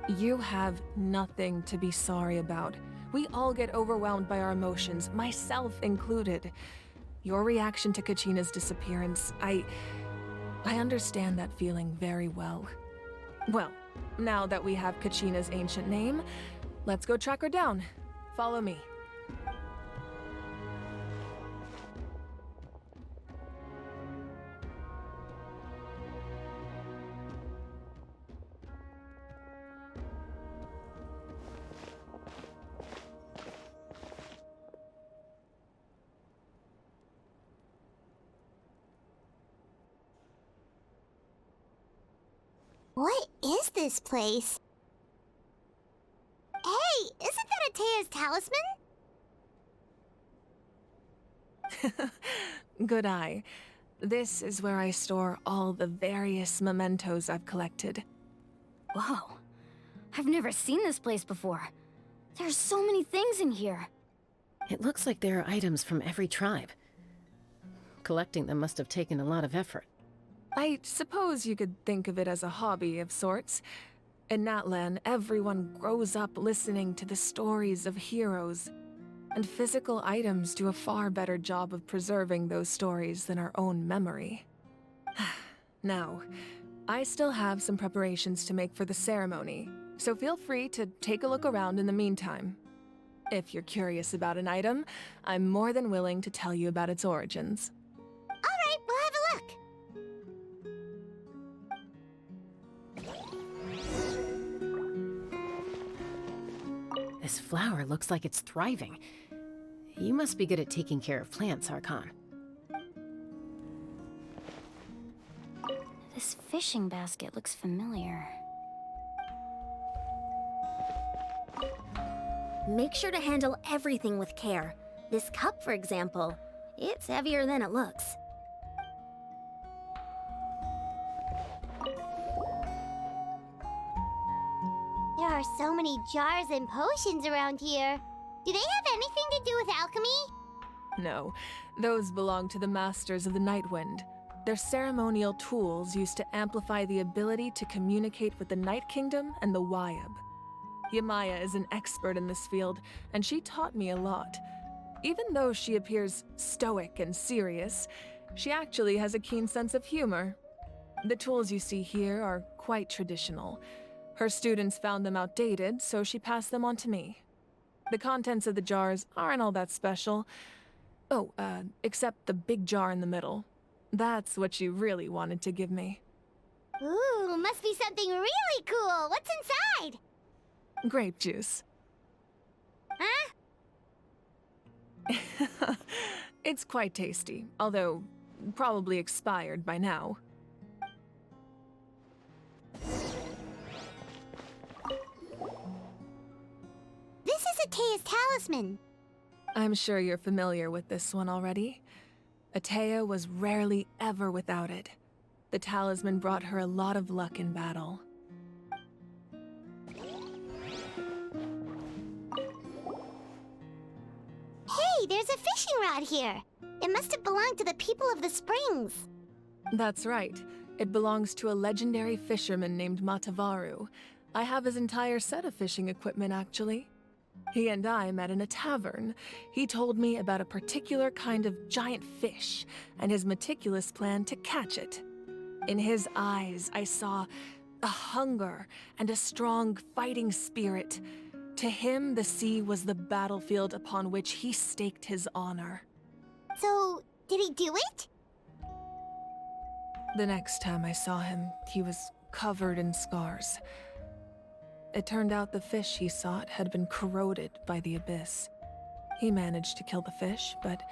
You have nothing to be sorry about. We all get overwhelmed by our emotions, myself included. Your reaction to Kachina's disappearance, I understand that feeling very well. Well, now that we have Kachina's ancient name, let's go track her down. Follow me. What is this place? Hey, isn't that Atea's talisman? Good eye. This is where I store all the various mementos I've collected. Whoa. I've never seen this place before. There's so many things in here. It looks like there are items from every tribe. Collecting them must have taken a lot of effort. I suppose you could think of it as a hobby of sorts. In Natlan, everyone grows up listening to the stories of heroes, and physical items do a far better job of preserving those stories than our own memory. Now, I still have some preparations to make for the ceremony, so feel free to take a look around in the meantime. If you're curious about an item, I'm more than willing to tell you about its origins. All right, we'll have a look. This flower looks like it's thriving. You must be good at taking care of plants, Archon. This fishing basket looks familiar. Make sure to handle everything with care. This cup, for example, it's heavier than it looks. There are so many jars and potions around here. Do they have anything to do with alchemy? No, those belong to the Masters of the Nightwind. They're ceremonial tools used to amplify the ability to communicate with the Night Kingdom and the Wyab. Yamaya is an expert in this field, and she taught me a lot. Even though she appears stoic and serious, she actually has a keen sense of humor. The tools you see here are quite traditional. Her students found them outdated, so she passed them on to me. The contents of the jars aren't all that special. Oh, except the big jar in the middle. That's what she really wanted to give me. Ooh, must be something really cool. What's inside? Grape juice. Huh? It's quite tasty, although probably expired by now. This is Atea's talisman. I'm sure you're familiar with this one already. Atea was rarely ever without it. The talisman brought her a lot of luck in battle. Hey, there's a fishing rod here. It must have belonged to the people of the springs. That's right. It belongs to a legendary fisherman named Matavaru. I have his entire set of fishing equipment, actually. He and I met in a tavern. He told me about a particular kind of giant fish and his meticulous plan to catch it. In his eyes, I saw a hunger and a strong fighting spirit. To him, the sea was the battlefield upon which he staked his honor. So, did he do it? The next time I saw him, he was covered in scars. it turned out the fish he sought had been corroded by the abyss. He managed to kill the fish, but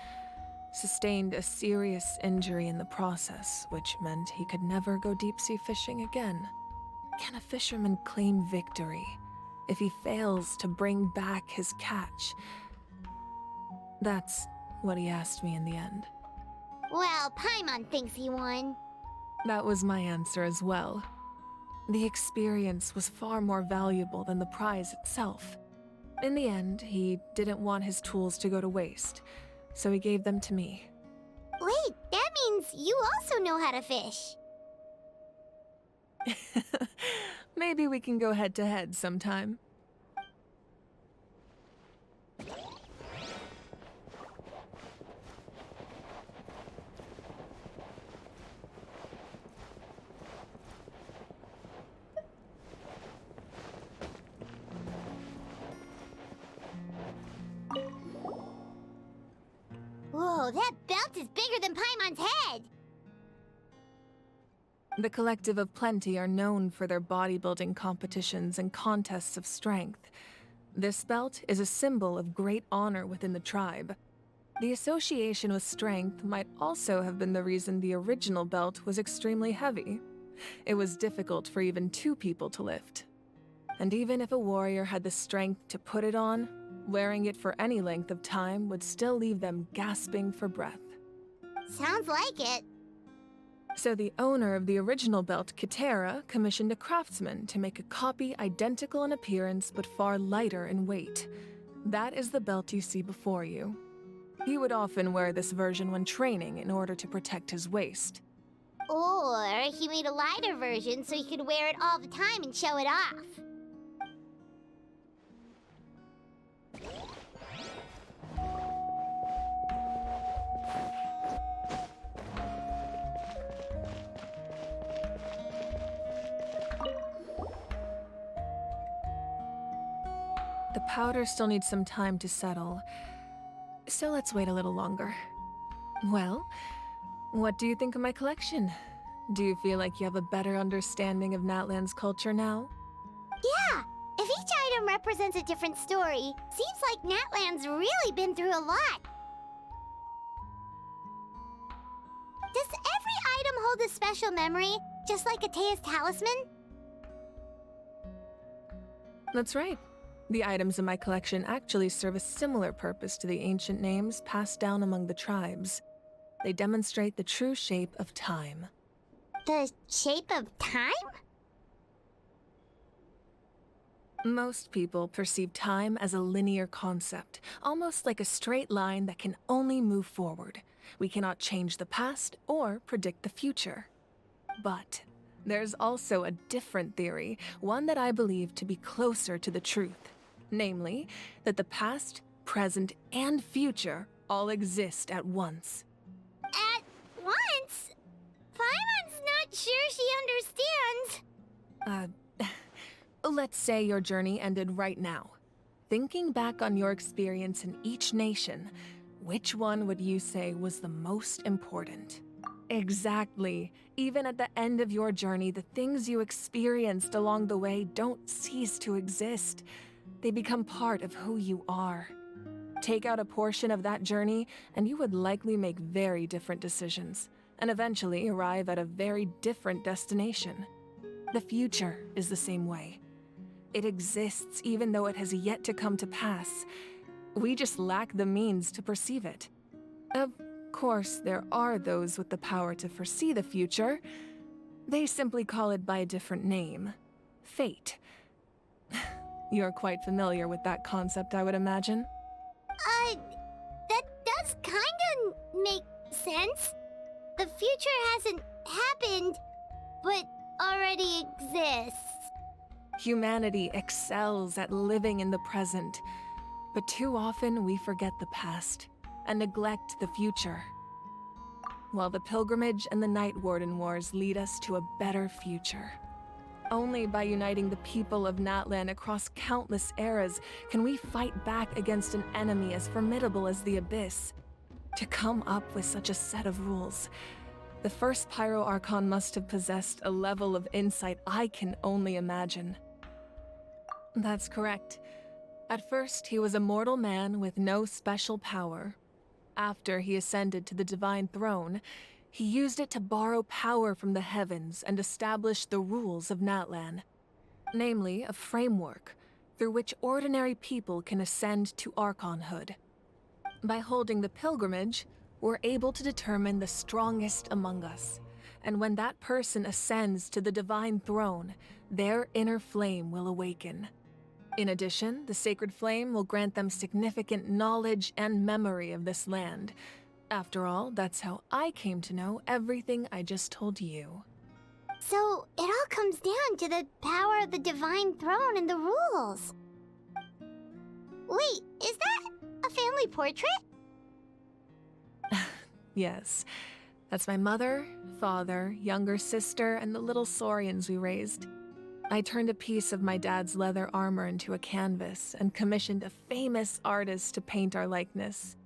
sustained a serious injury in the process, which meant he could never go deep-sea fishing again. Can a fisherman claim victory if he fails to bring back his catch? That's what he asked me in the end. Well, Paimon thinks he won. That was my answer as well. The experience was far more valuable than the prize itself. In the end, he didn't want his tools to go to waste, so he gave them to me. Wait, that means you also know how to fish. Maybe we can go head-to-head sometime. Whoa, that belt is bigger than Paimon's head! The Collective of Plenty are known for their bodybuilding competitions and contests of strength. This belt is a symbol of great honor within the tribe. The association with strength might also have been the reason the original belt was extremely heavy. It was difficult for even 2 people to lift. And even if a warrior had the strength to put it on, wearing it for any length of time would still leave them gasping for breath. Sounds like it. So the owner of the original belt, Kitera, commissioned a craftsman to make a copy identical in appearance but far lighter in weight. That is the belt you see before you. He would often wear this version when training in order to protect his waist. Or he made a lighter version so he could wear it all the time and show it off. The powder still needs some time to settle, so let's wait a little longer. Well, what do you think of my collection? Do you feel like you have a better understanding of Natlan's culture now? Yeah! If each item represents a different story, seems like Natlan's really been through a lot. Does every item hold a special memory, just like Atea's talisman? That's right. The items in my collection actually serve a similar purpose to the ancient names passed down among the tribes. They demonstrate the true shape of time. The shape of time? Most people perceive time as a linear concept, almost like a straight line that can only move forward. We cannot change the past or predict the future. But there's also a different theory, one that I believe to be closer to the truth. Namely, that the past, present, and future all exist at once. At once? Paimon's not sure she understands. Let's say your journey ended right now. Thinking back on your experience in each nation, which one would you say was the most important? Exactly. Even at the end of your journey, the things you experienced along the way don't cease to exist. They become part of who you are. Take out a portion of that journey, and you would likely make very different decisions, and eventually arrive at a very different destination. The future is the same way. It exists even though it has yet to come to pass. We just lack the means to perceive it. Of course, there are those with the power to foresee the future. They simply call it by a different name. Fate. You're quite familiar with that concept, I would imagine. That does kinda make sense. The future hasn't happened, but already exists. Humanity excels at living in the present, but too often we forget the past and neglect the future. While the pilgrimage and the Night Warden Wars lead us to a better future. Only by uniting the people of Natlan across countless eras can we fight back against an enemy as formidable as the Abyss. To come up with such a set of rules, the first Pyro Archon must have possessed a level of insight I can only imagine. That's correct. At first, he was a mortal man with no special power. After he ascended to the divine throne, he used it to borrow power from the heavens and establish the rules of Natlan. Namely, a framework through which ordinary people can ascend to Archonhood. By holding the pilgrimage, we're able to determine the strongest among us. And when that person ascends to the divine throne, their inner flame will awaken. In addition, the sacred flame will grant them significant knowledge and memory of this land. After all, that's how I came to know everything I just told you. So, it all comes down to the power of the divine throne and the rules. Wait, is that a family portrait? Yes. That's my mother, father, younger sister, and the little saurians we raised. I turned a piece of my dad's leather armor into a canvas and commissioned a famous artist to paint our likeness.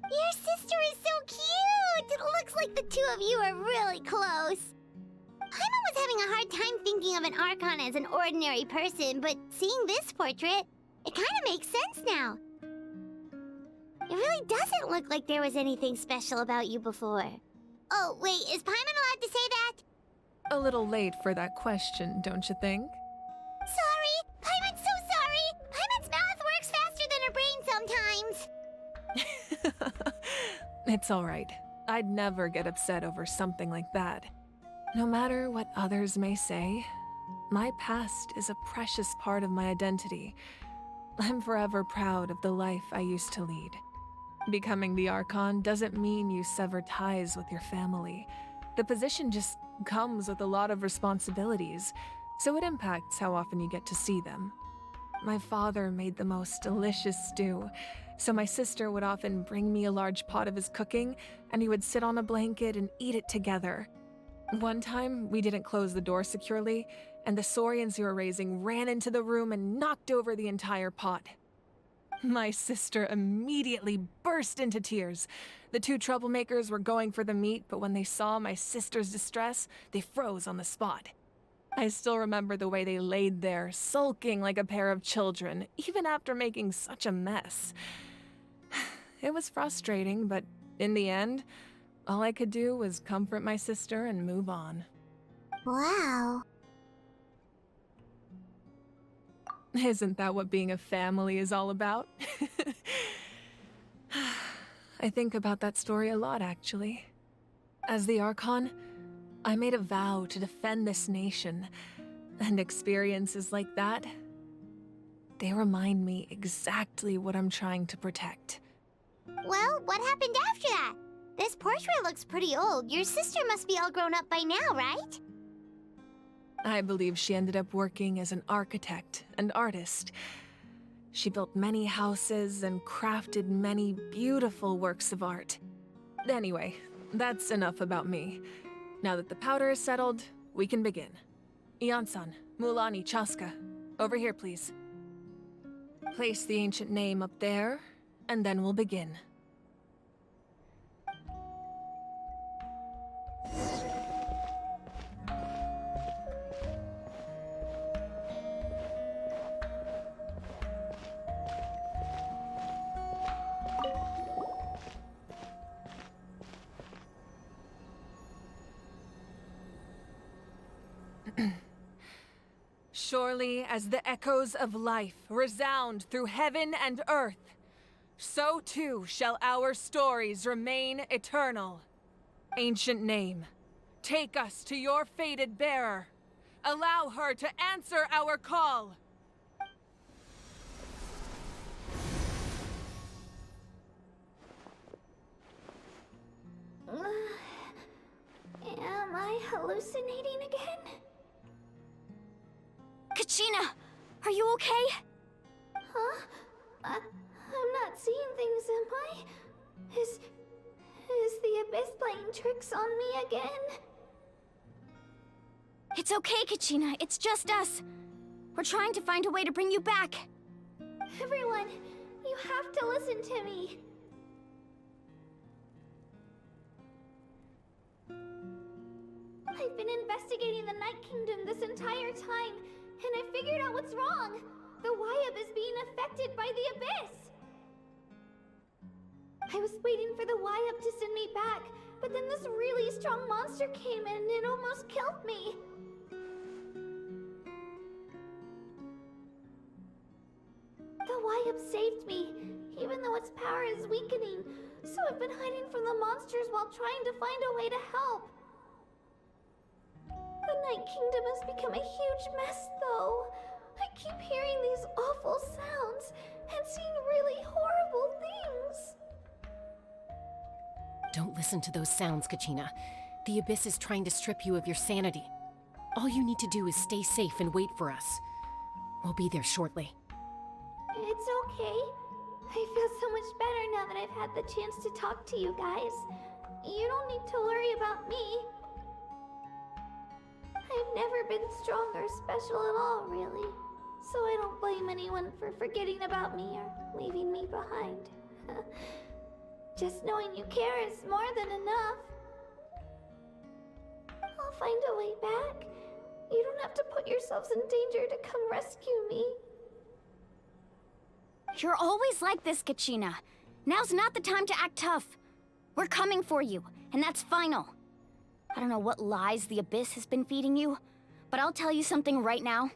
Your sister is so cute! It looks like the two of you are really close. Paimon was having a hard time thinking of an Archon as an ordinary person, but seeing this portrait, it kind of makes sense now. It really doesn't look like there was anything special about you before. Oh, wait, is Paimon allowed to say that? A little late for that question, don't you think? Sorry! Paimon's so sorry! Paimon's mouth works faster than her brain sometimes. It's alright. I'd never get upset over something like that. No matter what others may say, my past is a precious part of my identity. I'm forever proud of the life I used to lead. Becoming the Archon doesn't mean you sever ties with your family. The position just comes with a lot of responsibilities, so it impacts how often you get to see them. My father made the most delicious stew, so my sister would often bring me a large pot of his cooking, and we would sit on a blanket and eat it together. One time, we didn't close the door securely, and the saurians we were raising ran into the room and knocked over the entire pot. My sister immediately burst into tears. The two troublemakers were going for the meat, but when they saw my sister's distress, they froze on the spot. I still remember the way they laid there, sulking like a pair of children, even after making such a mess. It was frustrating, but in the end, all I could do was comfort my sister and move on. Wow. Isn't that what being a family is all about? I think about that story a lot, actually. As the Archon, I made a vow to defend this nation, and experiences like that, they remind me exactly what I'm trying to protect. Well, what happened after that? This portrait looks pretty old. Your sister must be all grown up by now, right? I believe she ended up working as an architect and artist. She built many houses and crafted many beautiful works of art. Anyway, that's enough about me. Now that the powder is settled, we can begin. Ian-san, Mulani, Chaska, over here, please. Place the ancient name up there, and then we'll begin. Surely as the echoes of life resound through heaven and earth, so too shall our stories remain eternal. Ancient name, take us to your fated bearer. Allow her to answer our call. Am I hallucinating again? Kachina, are you okay? Huh? I'm not seeing things, am I? Is the Abyss playing tricks on me again? It's okay, Kachina. It's just us. We're trying to find a way to bring you back. Everyone, you have to listen to me. I've been investigating the Night Kingdom this entire time, and I figured out what's wrong. The destroy the abyss! I was waiting for the Y-Up to send me back, but then this really strong monster came in and it almost killed me. The Y-Up saved me, even though its power is weakening, so I've been hiding from the monsters while trying to find a way to help. The Night Kingdom has become a huge mess, though. I keep hearing these awful sounds and seeing really horrible things. Don't listen to those sounds, Kachina. The Abyss is trying to strip you of your sanity. All you need to do is stay safe and wait for us. We'll be there shortly. It's okay. I feel so much better now that I've had the chance to talk to you guys. You don't need to worry about me. I've never been strong or special at all, really. So I don't blame anyone for forgetting about me or leaving me behind. Just knowing you care is more than enough. I'll find a way back. You don't have to put yourselves in danger to come rescue me. You're always like this, Kachina. Now's not the time to act tough. We're coming for you, and that's final. I don't know what lies the Abyss has been feeding you, but I'll tell you something right now.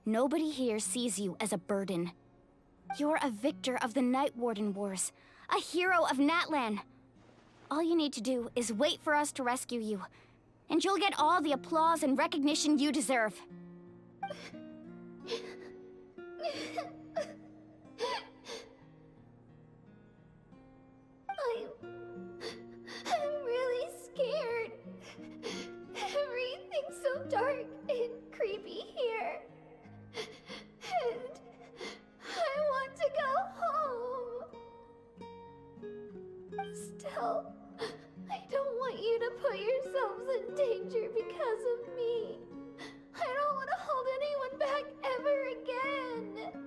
Nobody here sees you as a burden. You're a victor of the Night Warden Wars, a hero of Natlan. All you need to do is wait for us to rescue you, and you'll get all the applause and recognition you deserve. I'm really scared. Everything's so dark and creepy here. And I want to go home. Still, I don't want you to put yourselves in danger because of me. I don't want to hold anyone back ever again.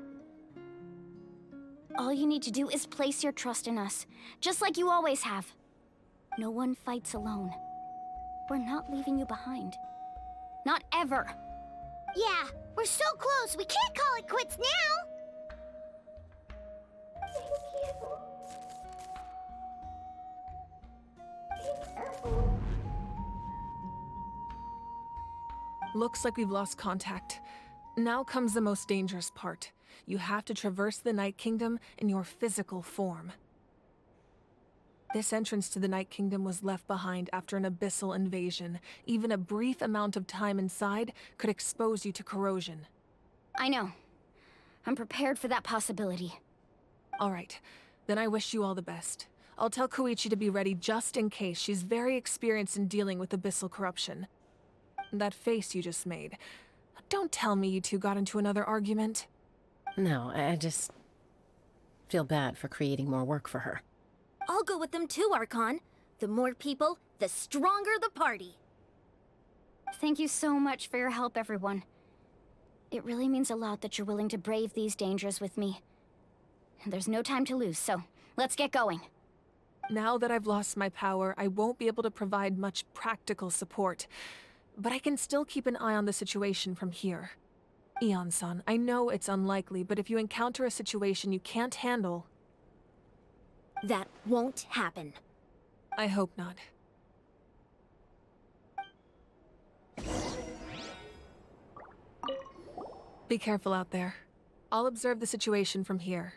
All you need to do is place your trust in us, just like you always have. No one fights alone. We're not leaving you behind. Not ever. Yeah, we're so close, we can't call it quits now! Thank you. Be careful. Looks like we've lost contact. Now comes the most dangerous part. You have to traverse the Night Kingdom in your physical form. This entrance to the Night Kingdom was left behind after an abyssal invasion. Even a brief amount of time inside could expose you to corrosion. I know. I'm prepared for that possibility. All right, then I wish you all the best. I'll tell Koichi to be ready just in case. She's very experienced in dealing with abyssal corruption. That face you just made. Don't tell me you two got into another argument. No, I just feel bad for creating more work for her. I'll go with them too, Archon. The more people, the stronger the party. Thank you so much for your help, everyone. It really means a lot that you're willing to brave these dangers with me. And there's no time to lose, so let's get going. Now that I've lost my power, I won't be able to provide much practical support. But I can still keep an eye on the situation from here. Eon-san, I know it's unlikely, but if you encounter a situation you can't handle... That won't happen. I hope not. Be careful out there. I'll observe the situation from here.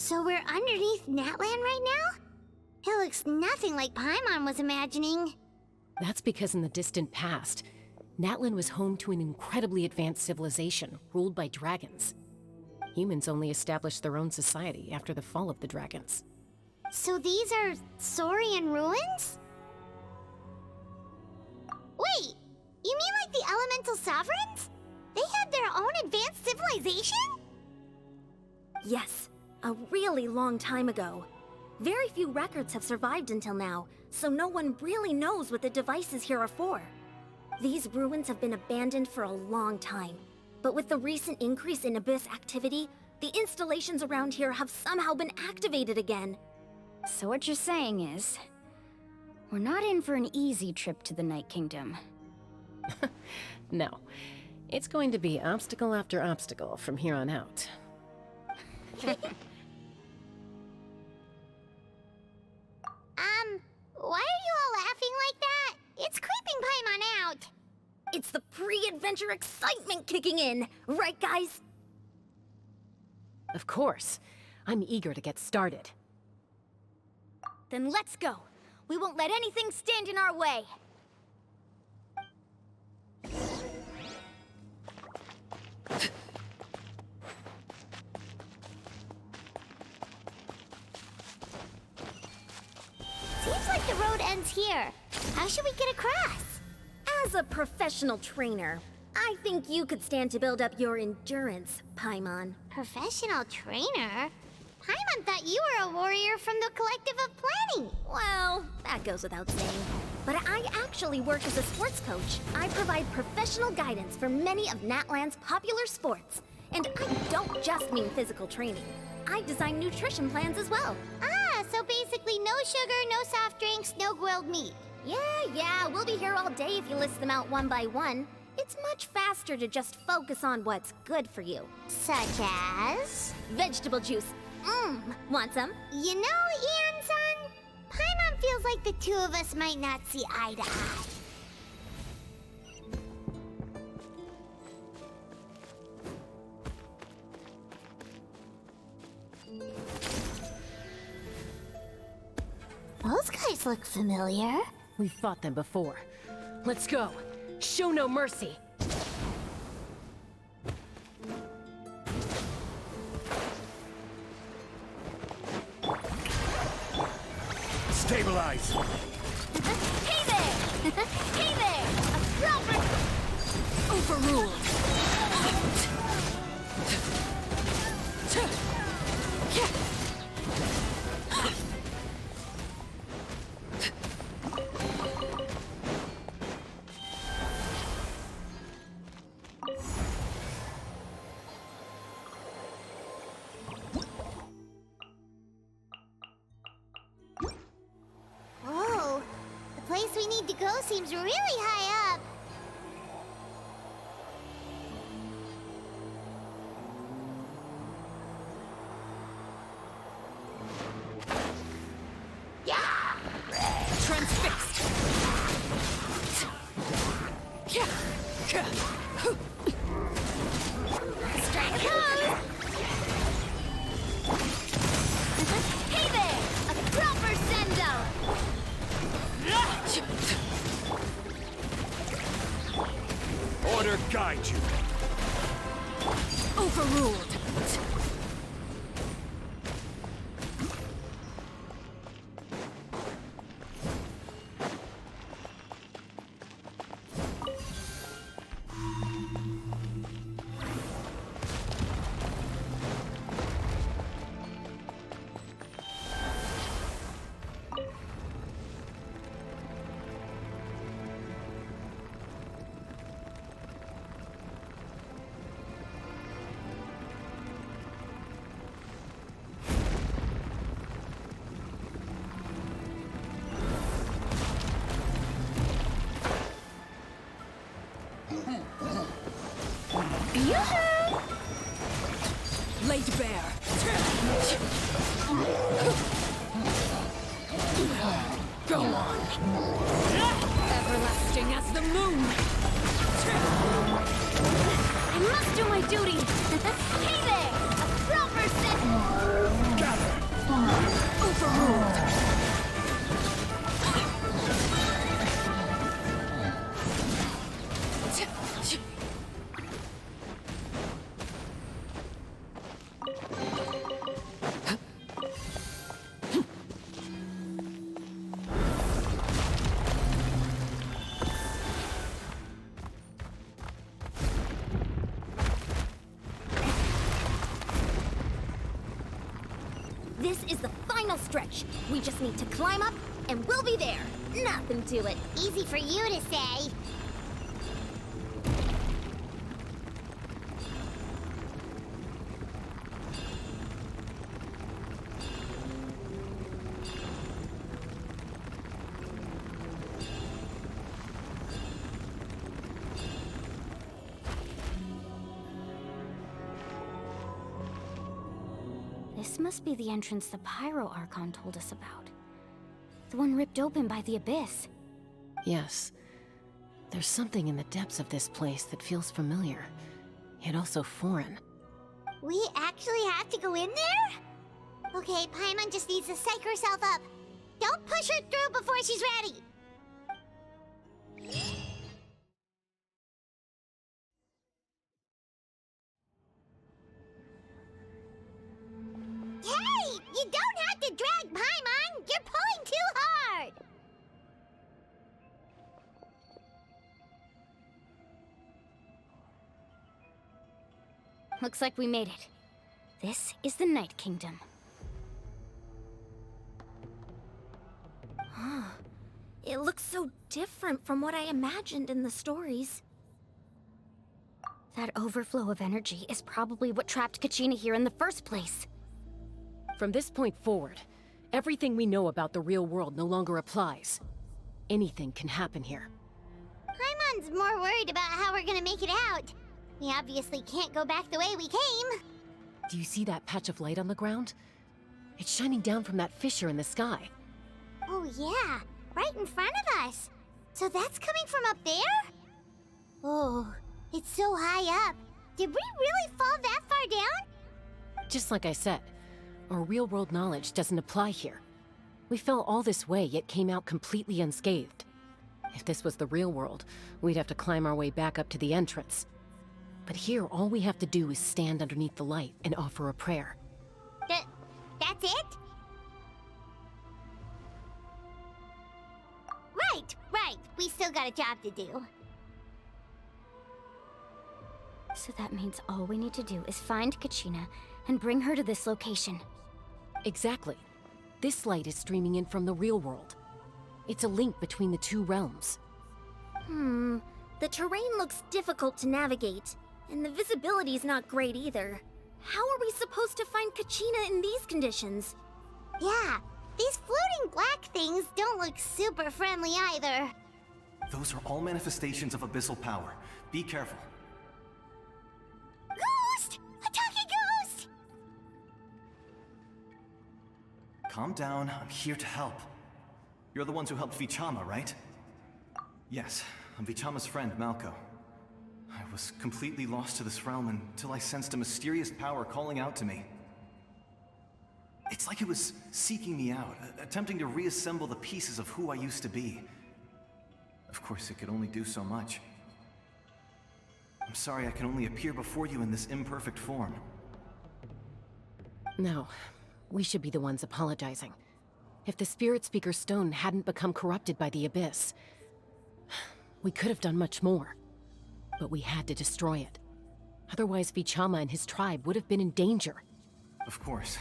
So we're underneath Natlan right now? It looks nothing like Paimon was imagining. That's because in the distant past, Natlan was home to an incredibly advanced civilization ruled by dragons. Humans only established their own society after the fall of the dragons. So these are Saurian ruins? Wait, you mean like the elemental sovereigns? They had their own advanced civilization? Yes, a really long time ago. Very few records have survived until now, so no one really knows what the devices here are for. These ruins have been abandoned for a long time, but with the recent increase in Abyss activity, the installations around here have somehow been activated again. So what you're saying is, we're not in for an easy trip to the Night Kingdom. No. It's going to be obstacle after obstacle from here on out. Why are you all laughing like that? It's creeping Paimon out. It's the pre-adventure excitement kicking in, right guys? Of course. I'm eager to get started. Then let's go. We won't let anything stand in our way. Seems like the road ends here. How should we get across? As a professional trainer, I think you could stand to build up your endurance, Paimon. Professional trainer? Paimon thought you were a warrior from the Collective of Planning. Well, that goes without saying. But I actually work as a sports coach. I provide professional guidance for many of Natlan's popular sports. And I don't just mean physical training. I design nutrition plans as well. Ah, so basically no sugar, no soft drinks, no grilled meat. Yeah, we'll be here all day if you list them out one by one. It's much faster to just focus on what's good for you. Such as? Vegetable juice. Want some? You know, Ian-san, Paimon feels like the two of us might not see eye to eye. Those guys look familiar. We've fought them before. Let's go. Show no mercy. Stabilize! Hey there! Hey there! Robert! Overruled! Whoa, the place we need to go seems really high up. Transfixed! Strike pose! Hey there! A proper send-out! Order guide you! Overruled! Laid bare. Go on. Everlasting as the moon. I must do my duty! Hey there! A proper send... Gather! overruled. This is the final stretch. We just need to climb up, and we'll be there. Nothing to it. Easy for you to say. This must be the entrance the Pyro Archon told us about. The one ripped open by the Abyss. Yes. There's something in the depths of this place that feels familiar, yet also foreign. We actually have to go in there? Okay, Paimon just needs to psych herself up. Don't push her through before she's ready. Hey! You don't have to drag Paimon! You're pulling too hard! Looks like we made it. This is the Night Kingdom. It looks so different from what I imagined in the stories. That overflow of energy is probably what trapped Kachina here in the first place. From this point forward, everything we know about the real world no longer applies. Anything can happen here. Paimon's more worried about how we're gonna make it out. We obviously can't go back the way we came. Do you see that patch of light on the ground? It's shining down from that fissure in the sky. Oh yeah, right in front of us. So that's coming from up there? Oh, it's so high up. Did we really fall that far down? Just like I said, our real-world knowledge doesn't apply here. We fell all this way, yet came out completely unscathed. If this was the real world, we'd have to climb our way back up to the entrance. But here, all we have to do is stand underneath the light and offer a prayer. That's it? Right. We still got a job to do. So that means all we need to do is find Kachina and bring her to this location. Exactly. This light is streaming in from the real world. It's a link between the two realms. The terrain looks difficult to navigate, and the visibility's not great either. How are we supposed to find Kachina in these conditions? Yeah, these floating black things don't look super friendly either. Those are all manifestations of abyssal power. Be careful. Ghost! A talking ghost! Calm down, I'm here to help. You're the ones who helped Vichama, right? Yes, I'm Vichama's friend, Malko. I was completely lost to this realm until I sensed a mysterious power calling out to me. It's like it was seeking me out, attempting to reassemble the pieces of who I used to be. Of course, it could only do so much. I'm sorry I can only appear before you in this imperfect form. No, we should be the ones apologizing. If the Spirit Speaker Stone hadn't become corrupted by the Abyss, we could have done much more. But we had to destroy it. Otherwise, Vichama and his tribe would have been in danger. Of course.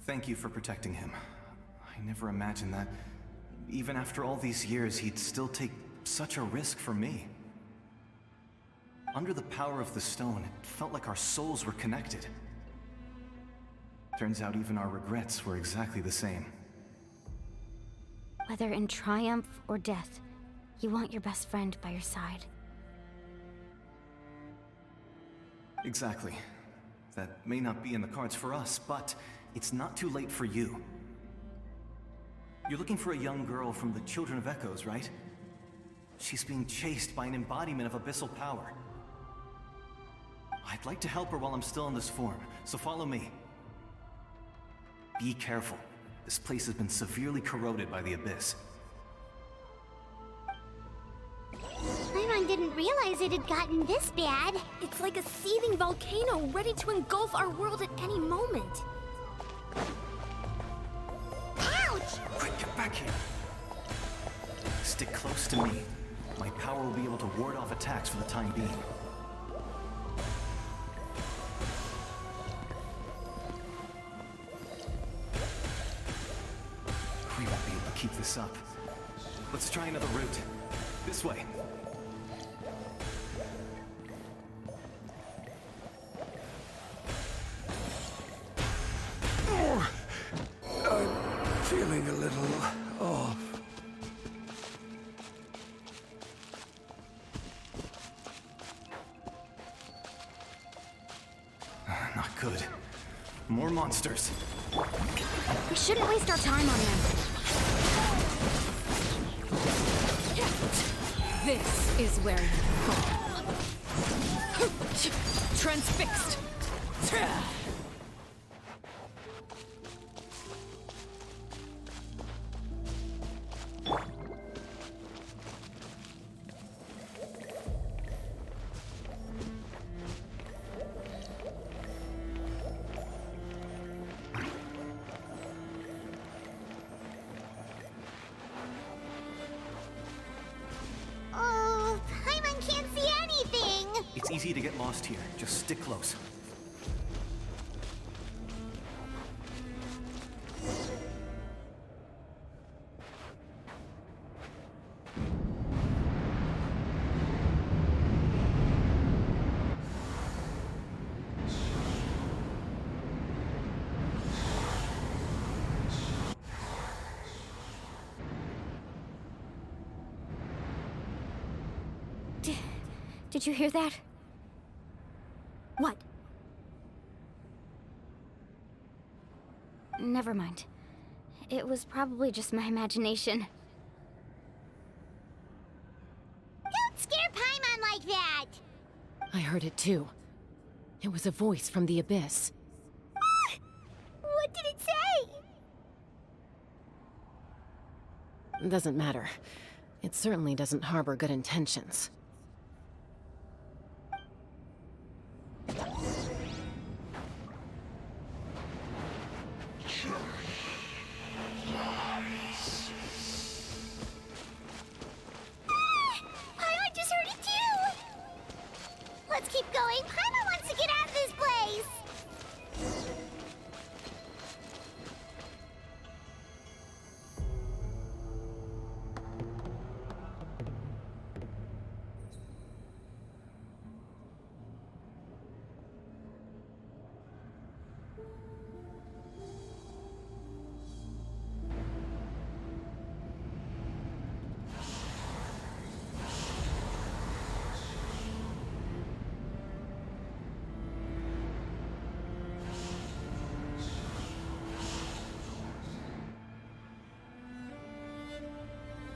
Thank you for protecting him. I never imagined that, even after all these years, he'd still take such a risk for me. Under the power of the stone, it felt like our souls were connected. Turns out even our regrets were exactly the same. Whether in triumph or death, you want your best friend by your side. Exactly. That may not be in the cards for us, but it's not too late for you. You're looking for a young girl from the Children of Echoes, right? She's being chased by an embodiment of abyssal power. I'd like to help her while I'm still in this form, so follow me. Be careful. This place has been severely corroded by the Abyss. Paimon didn't realize it had gotten this bad. It's like a seething volcano ready to engulf our world at any moment. Ouch! Quick, get back here. Stick close to me. My power will be able to ward off attacks for the time being. We won't be able to keep this up. Let's try another route. This way. I'm feeling a little off. Not good. More monsters. We shouldn't waste our time on them. This is where you fall. Transfixed. Oh, Paimon can't see anything! It's easy to get lost here. Just stick close. Did you hear that? What? Never mind. It was probably just my imagination. Don't scare Paimon like that! I heard it too. It was a voice from the Abyss. What did it say? Doesn't matter. It certainly doesn't harbor good intentions. Paimon just heard it too! Let's keep going. Paimon wants to get out of this place!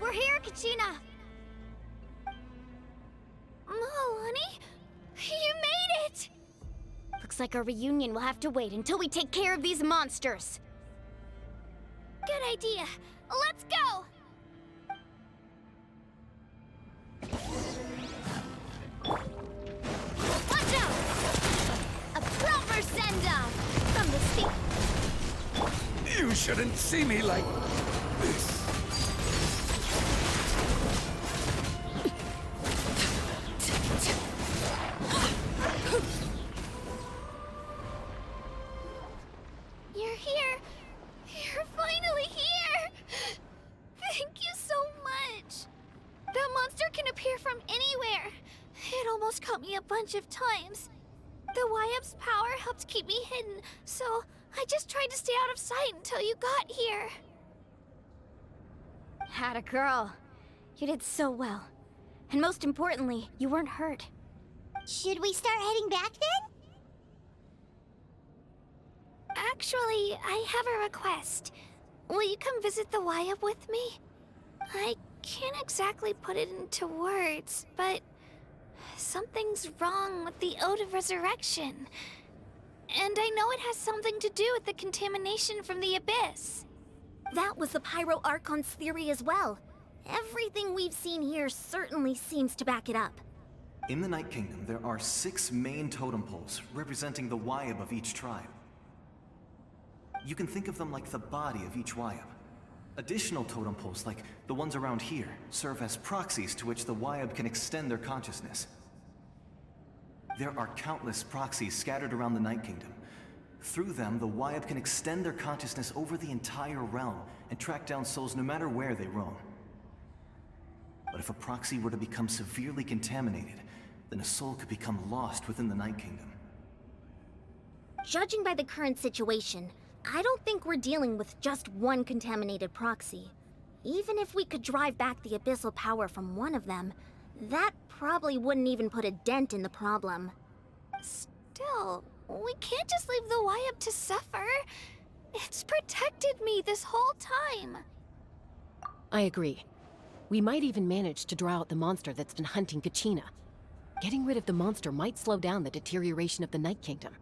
We're here, Kachina! Oh, honey? You made it! Looks like our reunion will have to wait until we take care of these monsters. Good idea. Let's go! Watch out! A proper send-off from the sea. You shouldn't see me like this. You're here. You're finally here. Thank you so much. That monster can appear from anywhere. It almost caught me a bunch of times. The YF's power helped keep me hidden, so I just tried to stay out of sight until you got here. Atta girl. You did so well. And most importantly, you weren't hurt. Should we start heading back then? Actually, I have a request. Will you come visit the YF with me? I can't exactly put it into words, but something's wrong with the Ode of Resurrection. And I know it has something to do with the contamination from the Abyss. That was the Pyro Archon's theory as well. Everything we've seen here certainly seems to back it up. In the Night Kingdom, there are 6 main totem poles representing the Wyab of each tribe. You can think of them like the body of each Wyab. Additional totem poles, like the ones around here, serve as proxies to which the Wyab can extend their consciousness. There are countless proxies scattered around the Night Kingdom. Through them, the Wyab can extend their consciousness over the entire realm and track down souls no matter where they roam. But if a proxy were to become severely contaminated, then a soul could become lost within the Night Kingdom. Judging by the current situation, I don't think we're dealing with just one contaminated proxy. Even if we could drive back the abyssal power from one of them, that probably wouldn't even put a dent in the problem. Still, we can't just leave the Wyab to suffer. It's protected me this whole time. I agree. We might even manage to draw out the monster that's been hunting Kachina. Getting rid of the monster might slow down the deterioration of the Night Kingdom.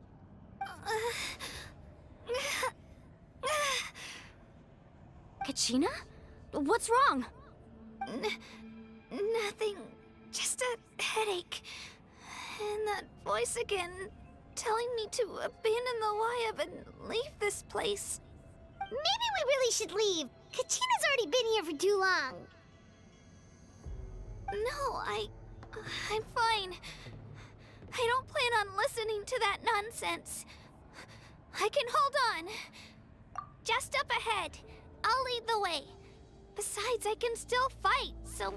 Kachina? What's wrong? Nothing. Just a headache. And that voice again, telling me to abandon the Wyab and leave this place. Maybe we really should leave. Kachina's already been here for too long. No, I'm fine. I don't plan on listening to that nonsense. I can hold on. Just up ahead. I'll lead the way. Besides, I can still fight, so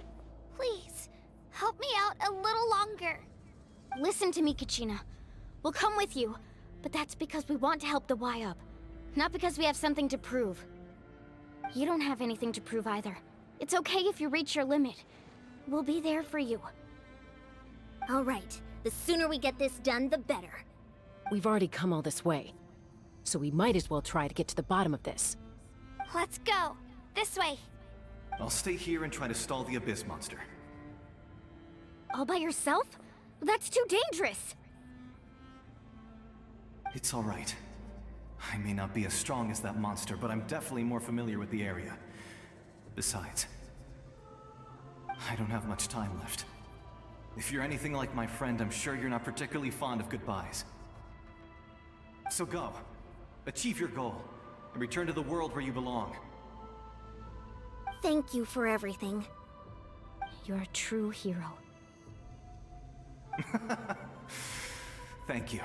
please, help me out a little longer. Listen to me, Kachina. We'll come with you, but that's because we want to help the Wyab, not because we have something to prove. You don't have anything to prove either. It's okay if you reach your limit. We'll be there for you. All right. The sooner we get this done, the better. We've already come all this way, so we might as well try to get to the bottom of this. Let's go. This way. I'll stay here and try to stall the Abyss monster. All by yourself? That's too dangerous! It's all right. I may not be as strong as that monster, but I'm definitely more familiar with the area. Besides, I don't have much time left. If you're anything like my friend, I'm sure you're not particularly fond of goodbyes. So go. Achieve your goal, and return to the world where you belong. Thank you for everything. You're a true hero. Thank you.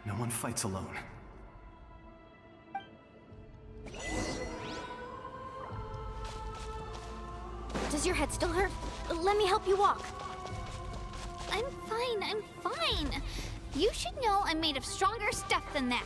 No one fights alone. Does your head still hurt? Let me help you walk. I'm fine. You should know I'm made of stronger stuff than that.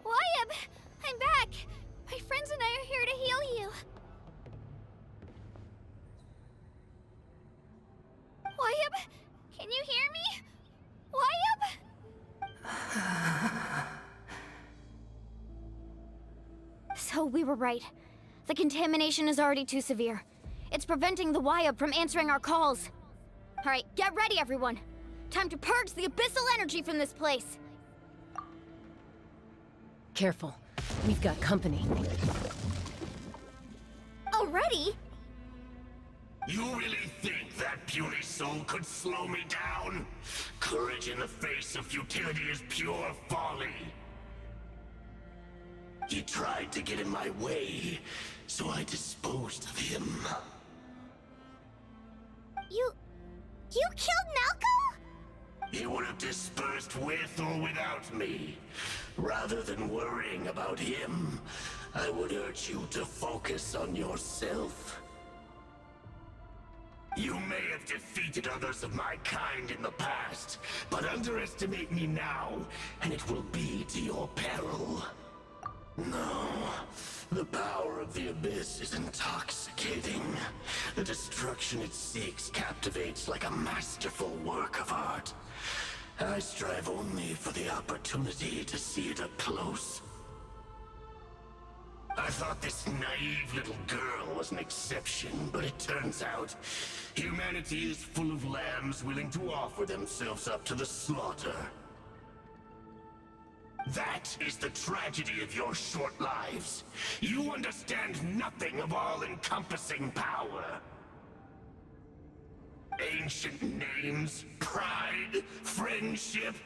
Wyab! I'm back! My friends and I are here to heal you. Wyab, can you hear me? Wyab? So we were right. The contamination is already too severe. It's preventing the Wyab from answering our calls. All right, get ready, everyone. Time to purge the abyssal energy from this place. Careful. We've got company. Already? You really think that puny soul could slow me down? Courage in the face of futility is pure folly. He tried to get in my way, so I disposed of him. You killed Malco? He would have dispersed with or without me. Rather than worrying about him, I would urge you to focus on yourself. You may have defeated others of my kind in the past, but underestimate me now, and it will be to your peril. No, the power of the Abyss is intoxicating. The destruction it seeks captivates like a masterful work of art. I strive only for the opportunity to see it up close. I thought this naive little girl was an exception, but it turns out humanity is full of lambs willing to offer themselves up to the slaughter. That is the tragedy of your short lives. You understand nothing of all-encompassing power. Ancient names, pride, friendship,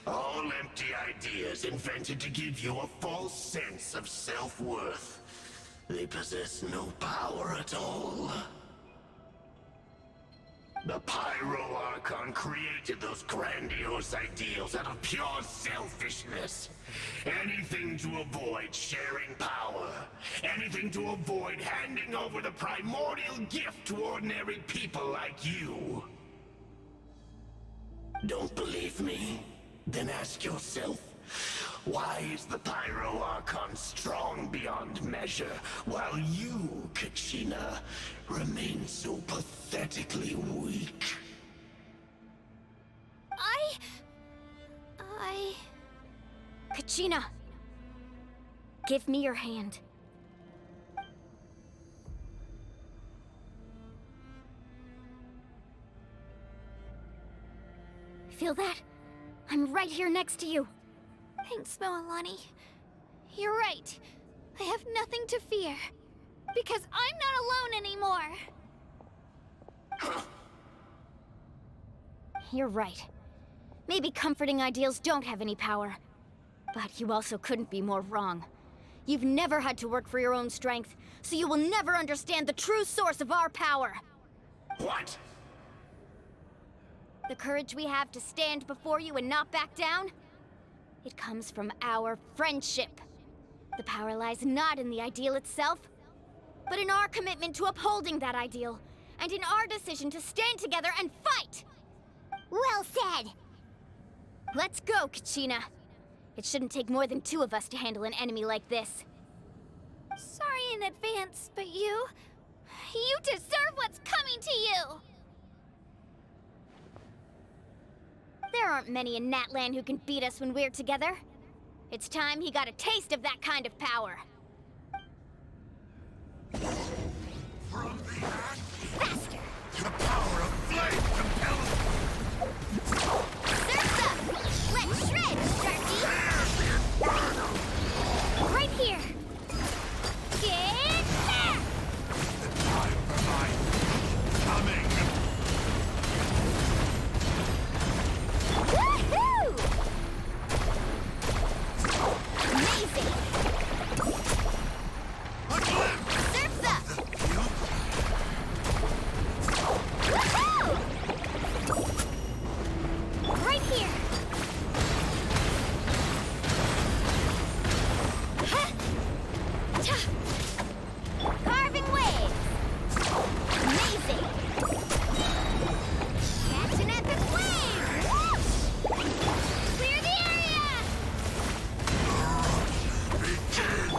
all empty ideas invented to give you a false sense of self-worth. They possess no power at all. The Pyro Archon created those grandiose ideals out of pure selfishness. Anything to avoid sharing power. Anything to avoid handing over the primordial gift to ordinary people like you. Don't believe me? Then ask yourself, why is the Pyro Archon strong beyond measure, while you, Kachina, remain so pathetically weak? Kachina! Give me your hand. Feel that? I'm right here next to you. Thanks, Moalani. You're right. I have nothing to fear. Because I'm not alone anymore. You're right. Maybe comforting ideals don't have any power. But you also couldn't be more wrong. You've never had to work for your own strength, so you will never understand the true source of our power. What? The courage we have to stand before you and not back down? It comes from our friendship. The power lies not in the ideal itself, but in our commitment to upholding that ideal, and in our decision to stand together and fight! Well said! Let's go, Kachina. It shouldn't take more than 2 of us to handle an enemy like this. Sorry in advance, but you deserve what's coming to you! There aren't many in Natlan who can beat us when we're together. It's time he got a taste of that kind of power. From the act, faster! The power of flame compels... Surf's up! Let's shred, Sharky! Right here! Get back! The time for my coming! Woohoo! Amazing! Surf's up! Woohoo! Right here! Ha! Ta! Carving waves! Amazing! Catch an epic wave! Whoosh! Clear the area!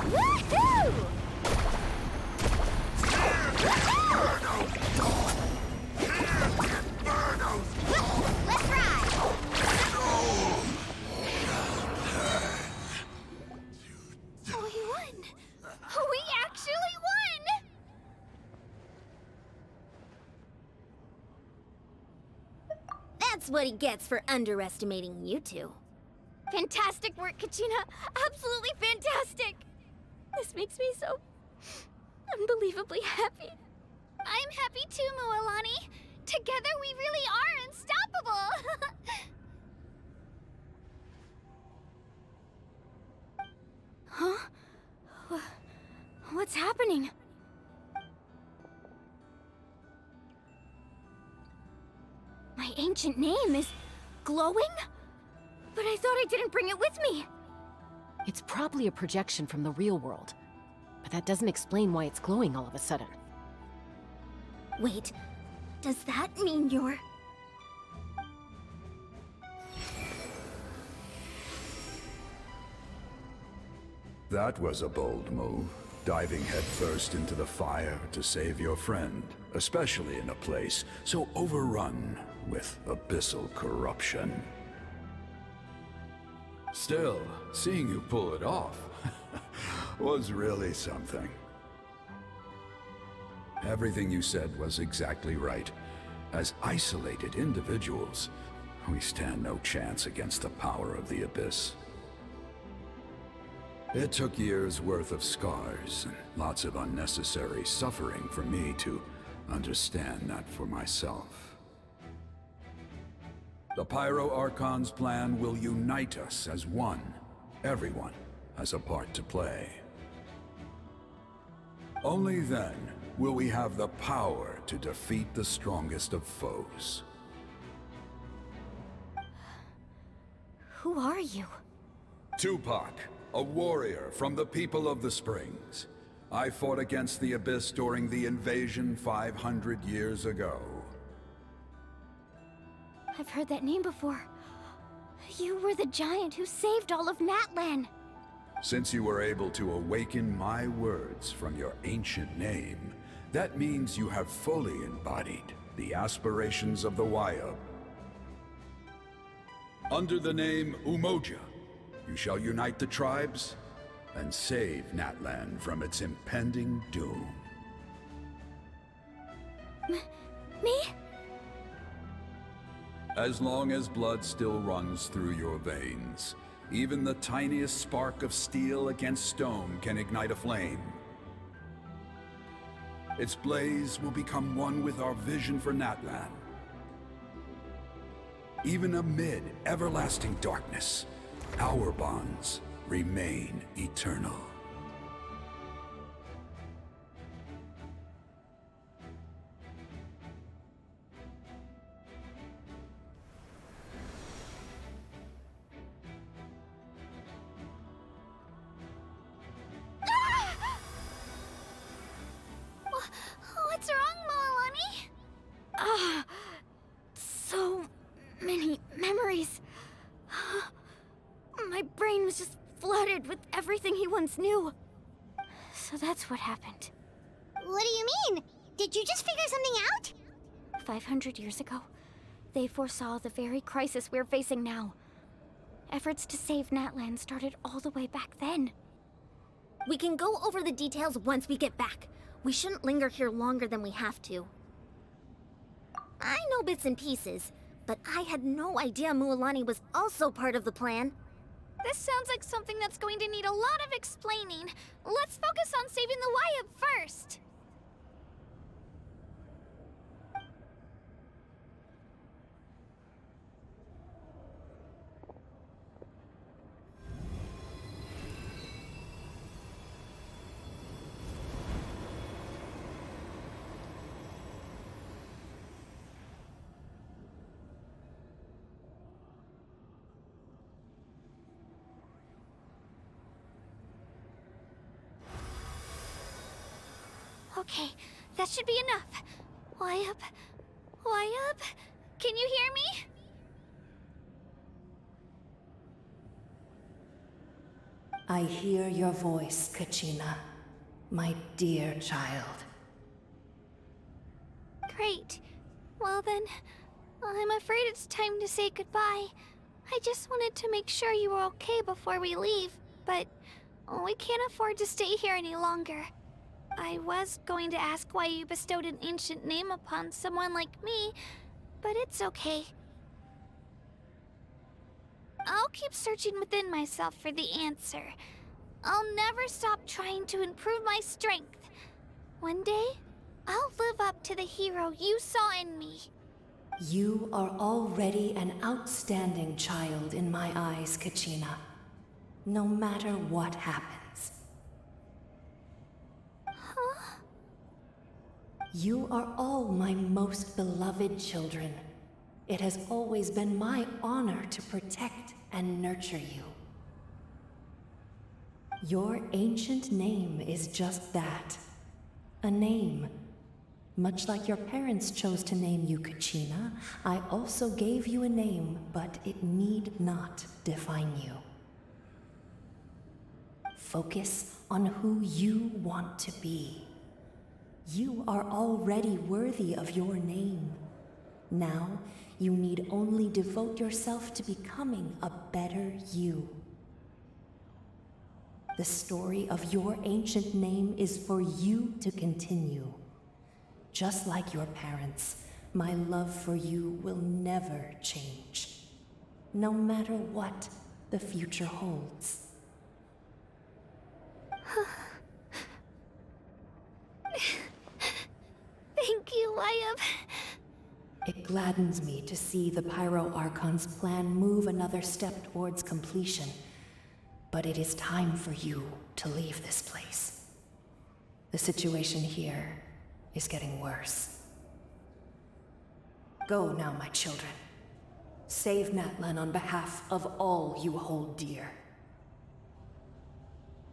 Woohoo! Let's ride! Oh, we won! We actually won! That's what he gets for underestimating you two. Fantastic work, Kachina! Absolutely fantastic! This makes me so... unbelievably happy. I'm happy too, Moalani. Together we really are unstoppable! Huh? What's happening? My ancient name is glowing? But I thought I didn't bring it with me. It's probably a projection from the real world. But that doesn't explain why it's glowing all of a sudden. Wait, Does that mean you're... That was a bold move, diving headfirst into the fire to save your friend, especially in a place so overrun with abyssal corruption. Still, seeing you pull it off was really something. Everything you said was exactly right. As isolated individuals, we stand no chance against the power of the Abyss. It took years' worth of scars and lots of unnecessary suffering for me to understand that for myself. The Pyro Archon's plan will unite us as one. Everyone has a part to play. Only then will we have the power to defeat the strongest of foes. Who are you? Tupac, a warrior from the people of the Springs. I fought against the Abyss during the invasion 500 years ago. I've heard that name before. You were the giant who saved all of Natlan. Since you were able to awaken my words from your ancient name, that means you have fully embodied the aspirations of the Wayub. Under the name Umoja, you shall unite the tribes and save Natlan from its impending doom. Me? As long as blood still runs through your veins, even the tiniest spark of steel against stone can ignite a flame. Its blaze will become one with our vision for Natlan. Even amid everlasting darkness, our bonds remain eternal. What's wrong, Moalani? So many memories. My brain was just flooded with everything he once knew. So that's what happened. What do you mean? Did you just figure something out? 500 years ago, they foresaw the very crisis we're facing now. Efforts to save Natlan started all the way back then. We can go over the details once we get back. We shouldn't linger here longer than we have to. I know bits and pieces, but I had no idea Mualani was also part of the plan. This sounds like something that's going to need a lot of explaining. Let's focus on saving the Wayub first. Okay, that should be enough. Wayub? Wayub? Can you hear me? I hear your voice, Kachina, my dear child. Great. Well then, I'm afraid it's time to say goodbye. I just wanted to make sure you were okay before we leave, but we can't afford to stay here any longer. I was going to ask why you bestowed an ancient name upon someone like me, but it's okay. I'll keep searching within myself for the answer. I'll never stop trying to improve my strength. One day, I'll live up to the hero you saw in me. You are already an outstanding child in my eyes, Kachina. No matter what happens. Huh? You are all my most beloved children. It has always been my honor to protect and nurture you. Your ancient name is just that. A name. Much like your parents chose to name you Kachina, I also gave you a name, but it need not define you. Focus on who you want to be. You are already worthy of your name. Now, you need only devote yourself to becoming a better you. The story of your ancient name is for you to continue. Just like your parents, my love for you will never change, no matter what the future holds. Thank you, Wyatt. It gladdens me to see the Pyro Archon's plan move another step towards completion. But it is time for you to leave this place. The situation here is getting worse. Go now, my children. Save Natlan on behalf of all you hold dear.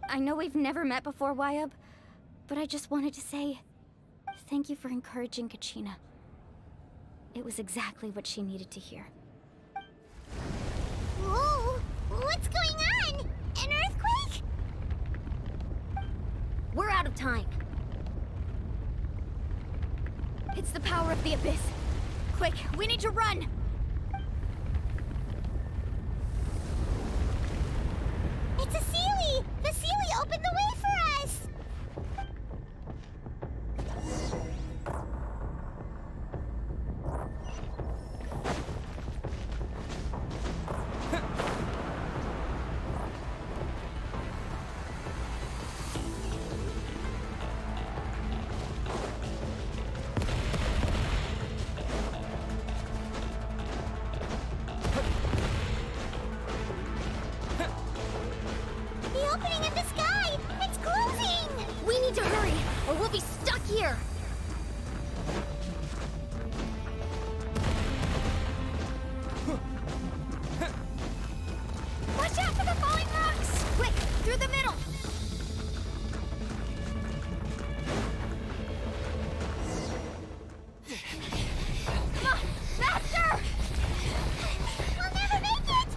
I know we've never met before, Wyatt, but I just wanted to say thank you for encouraging Kachina. It was exactly what she needed to hear. Whoa! What's going on? An earthquake? We're out of time. It's the power of the Abyss. Quick, we need to run! It's a Sealy! The Sealy opened the way for us! The opening in the sky! It's closing! We need to hurry, or we'll be stuck here! Watch out for the falling rocks! Quick, through the middle! Come on, faster! We'll never make it!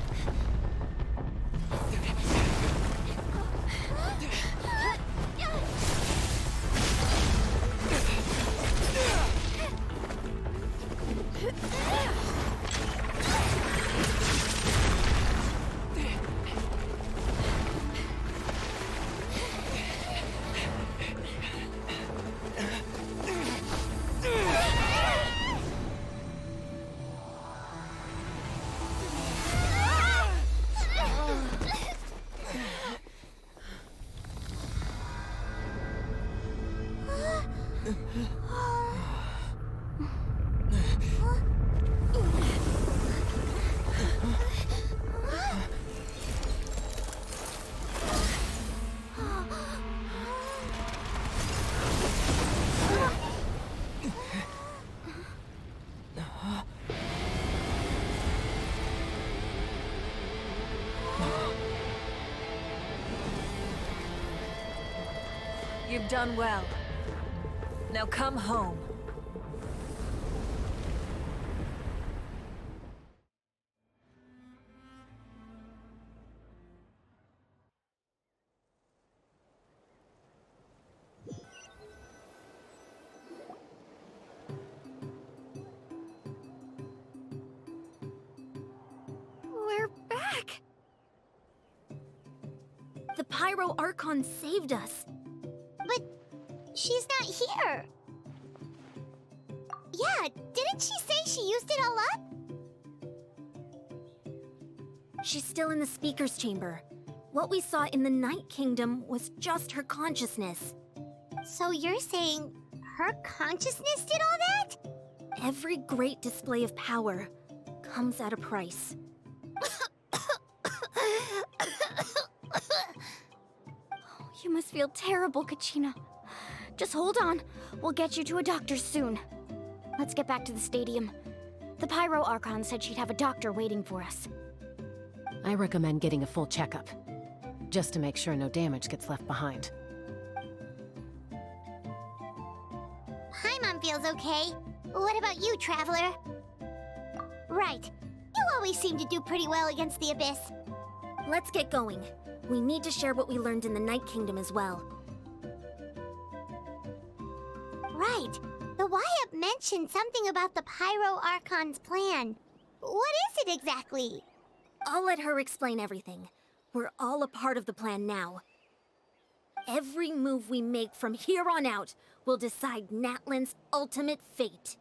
You've done well. Now come home. We're back! The Pyro Archon saved us. But she's not here. Yeah, didn't she say she used it all up? She's still in the speaker's chamber. What we saw in the Night Kingdom was just her consciousness. So you're saying her consciousness did all that? Every great display of power comes at a price. You must feel terrible, Kachina. Just hold on. We'll get you to a doctor soon. Let's get back to the stadium. The Pyro Archon said she'd have a doctor waiting for us. I recommend getting a full checkup, just to make sure no damage gets left behind. Paimon feels feels okay. What about you, Traveler? Right. You always seem to do pretty well against the Abyss. Let's get going. We need to share what we learned in the Night Kingdom as well. Right. The Wyatt mentioned something about the Pyro Archon's plan. What is it exactly? I'll let her explain everything. We're all a part of the plan now. Every move we make from here on out will decide Natlan's ultimate fate.